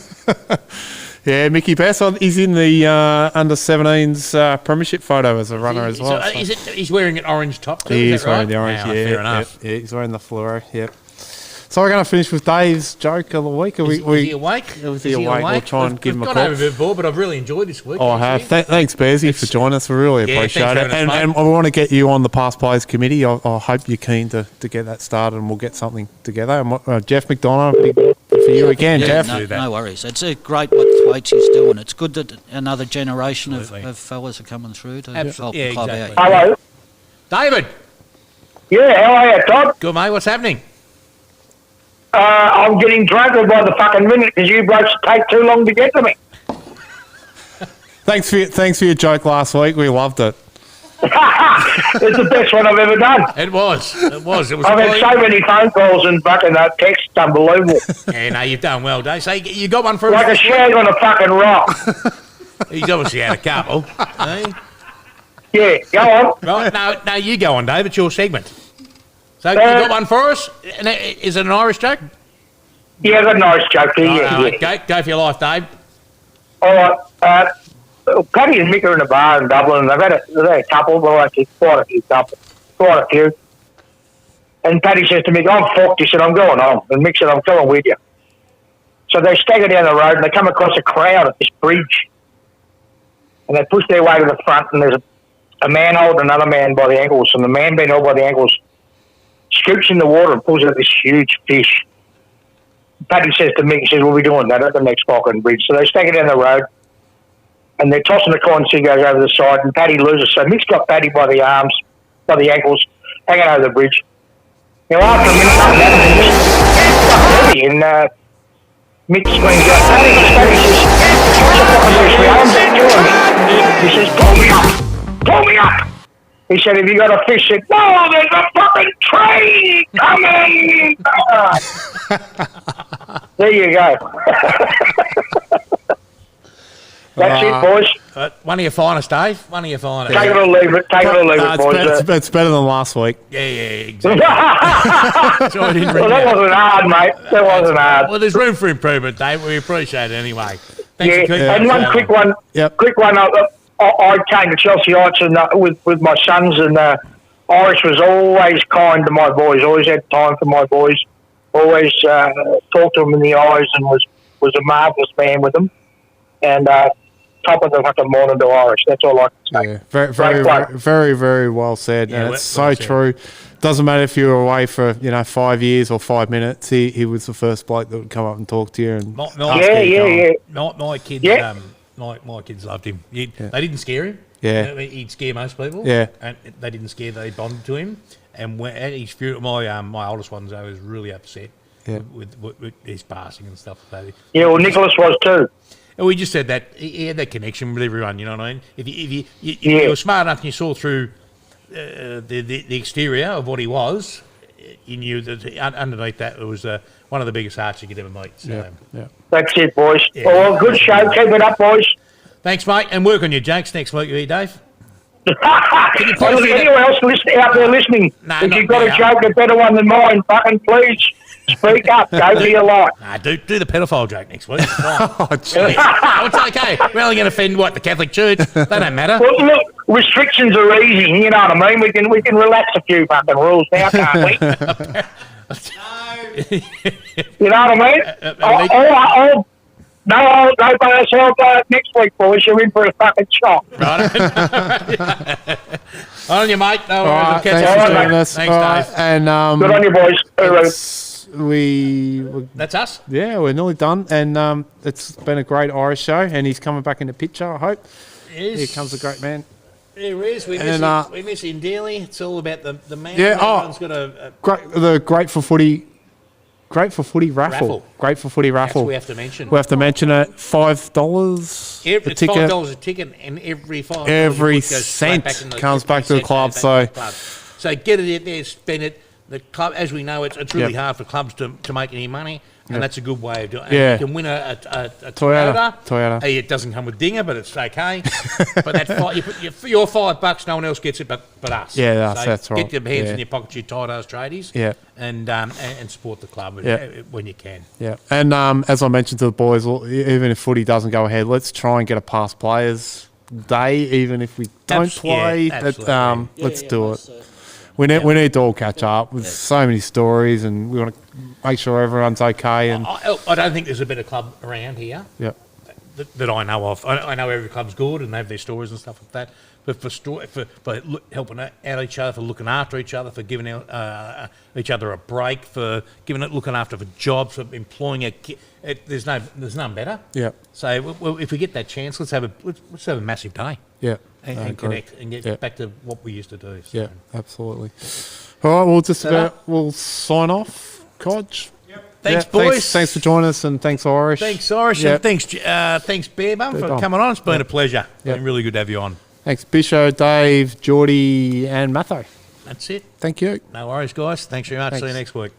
Yeah, Mickey Bass. He's in the under-17s premiership photo as a runner as well. So he's wearing an orange top too? He is wearing the orange, fair enough. Yeah, he's wearing the fluoro, yep. So we're going to finish with Dave's joke of the week. Is he awake? Is he awake? We'll try and give him a call. I've gone over before, but I've really enjoyed this week. I have. Thanks, Bearsy, for joining us. We really appreciate it. And we want to get you on the Past Players Committee. I hope you're keen to get that started, and we'll get something together. And Geoff McDonough, big for you again, Geoff. No worries. It's great what Waitsy's doing. It's good that another generation of fellas are coming through to help the club out. Hello. David. Yeah, how are you, Todd? Good, mate. What's happening? I'm getting drunker by the fucking minute because you blokes take too long to get to me. Thanks for your joke last week. We loved it. It's the best one I've ever done. It was. I've had so many phone calls and fucking texts. Unbelievable. Yeah, no, you've done well, Dave. So you got one for us? Like a shag on a fucking rock. He's obviously had a couple. Yeah, go on. Right, no, you go on, Dave. It's your segment. So you got one for us? Is it an Irish joke? Yeah, I've got an Irish joke here. Go for your life, Dave. All right. Paddy and Mick are in a bar in Dublin, and they've had a couple, well, actually quite a few. And Paddy says to Mick, I'm fucked. He said, I'm going home. And Mick said, I'm going with you. So they stagger down the road, and they come across a crowd at this bridge. And they push their way to the front, and there's a man holding another man by the ankles, and the man being held by the ankles scoops in the water and pulls out this huge fish. Paddy says to Mick, he says, what are we doing that at the next fucking bridge? So they stagger down the road, and they're tossing the coin, so he goes over the side, and Paddy loses. So Mick's got Paddy by the arms, by the ankles, hanging over the bridge. Now after a minute, heavy, and Mick screams out, Paddy says, what's the fucking bridge? My arms are killing me. He says, pull me up. He said, have you got a fish? He said, no, there's a fucking train coming. There you go. That's it, boys. One of your finest, Dave. One of your finest. Take it or leave it. Boys. It's better than last week. Yeah, exactly. Well, that wasn't hard, mate. That wasn't hard. Well, there's room for improvement, Dave. We appreciate it anyway. Thanks and one quick one. Yep. Quick one. I came to Chelsea Heights and with my sons, and Irish was always kind to my boys. Always had time for my boys. Always talked to them in the eyes, and was a marvellous man with them. And top of the fucking morning to Irish. That's all I can say. Yeah, very, very well said. Yeah, and it's so true. Doesn't matter if you were away for 5 years or 5 minutes. He was the first bloke that would come up and talk to you. And my kids. My kids loved him. They didn't scare him. Yeah. He'd scare most people. Yeah. And they didn't scare. They bonded to him. And when at his funeral, my oldest one, I was really upset with his passing and stuff like that. Yeah, well, Nicholas was too. And we just said that he had that connection with everyone. You know what I mean? If you were smart enough and you saw through the exterior of what he was, you knew that underneath that it was one of the biggest hearts you could ever meet. So. Yeah. That's it, boys. Yeah. Well, good show. Keep it up, boys. Thanks, mate, and work on your jokes next week, Dave. Can you anyone else out there listening? No, if not you've got now. a joke, a better one than mine, fucking please speak up. Go for your life. Nah, do the pedophile joke next week. It's okay. We're only going to offend the Catholic Church. They don't matter. Well, look, restrictions are easing. You know what I mean? We can relax a few fucking rules now, can't we? You know what I mean? I'll go by ourselves next week, boys. You're in for a fucking shock. Right. On you, mate. No worries. All I'll right, catch thanks you for soon. joining us. Thanks, All right, Dave. and Good on you, boys. That's us. Yeah, we're nearly done, and it's been a great Irish show, and he's coming back in the picture, I hope. Yes. Here comes the great man. There is. We miss him dearly. It's all about the man. Yeah, Everyone's got a the Grateful Footy raffle. Grateful Footy raffle. Yes, we have to mention. We have to mention it. $5 It's a ticket. $5 a ticket, and every $5 Every goes straight back cent in comes back to the club. So get it out there, spend it. The club, as we know, it's really hard for clubs to make any money, and that's a good way of doing it. Yeah. You can win a Toyota. Hey, it doesn't come with dinger, but it's okay. But that you put your $5, no one else gets it but us. Yeah, so that's right. Get your hands Yeah. in your pockets, you tight ass tradies. Yeah. And support the club when you can. Yeah, and as I mentioned to the boys, even if footy doesn't go ahead, let's try and get a past players day, even if we don't play. Let's do it. We need to all catch up with so many stories, and we want to make sure everyone's okay. And I don't think there's a better club around here. Yeah. That I know of. I know every club's good and they have their stories and stuff like that. But for helping out each other, for looking after each other, for giving each other a break, for looking after for jobs, for employing there's none better. Yeah. So if we get that chance, let's have a massive day. Yeah. And connect and get back to what we used to do. So. Yeah, absolutely. All right, we'll sign off, Codge. Thanks, boys. Thanks for joining us, and thanks, Irish. Thanks, Irish, and thanks, Barebum, for coming on. It's been a pleasure. Yep. Been really good to have you on. Thanks, Bisho, Dave, Jordi, and Matho. That's it. Thank you. No worries, guys. Thanks very much. See you next week.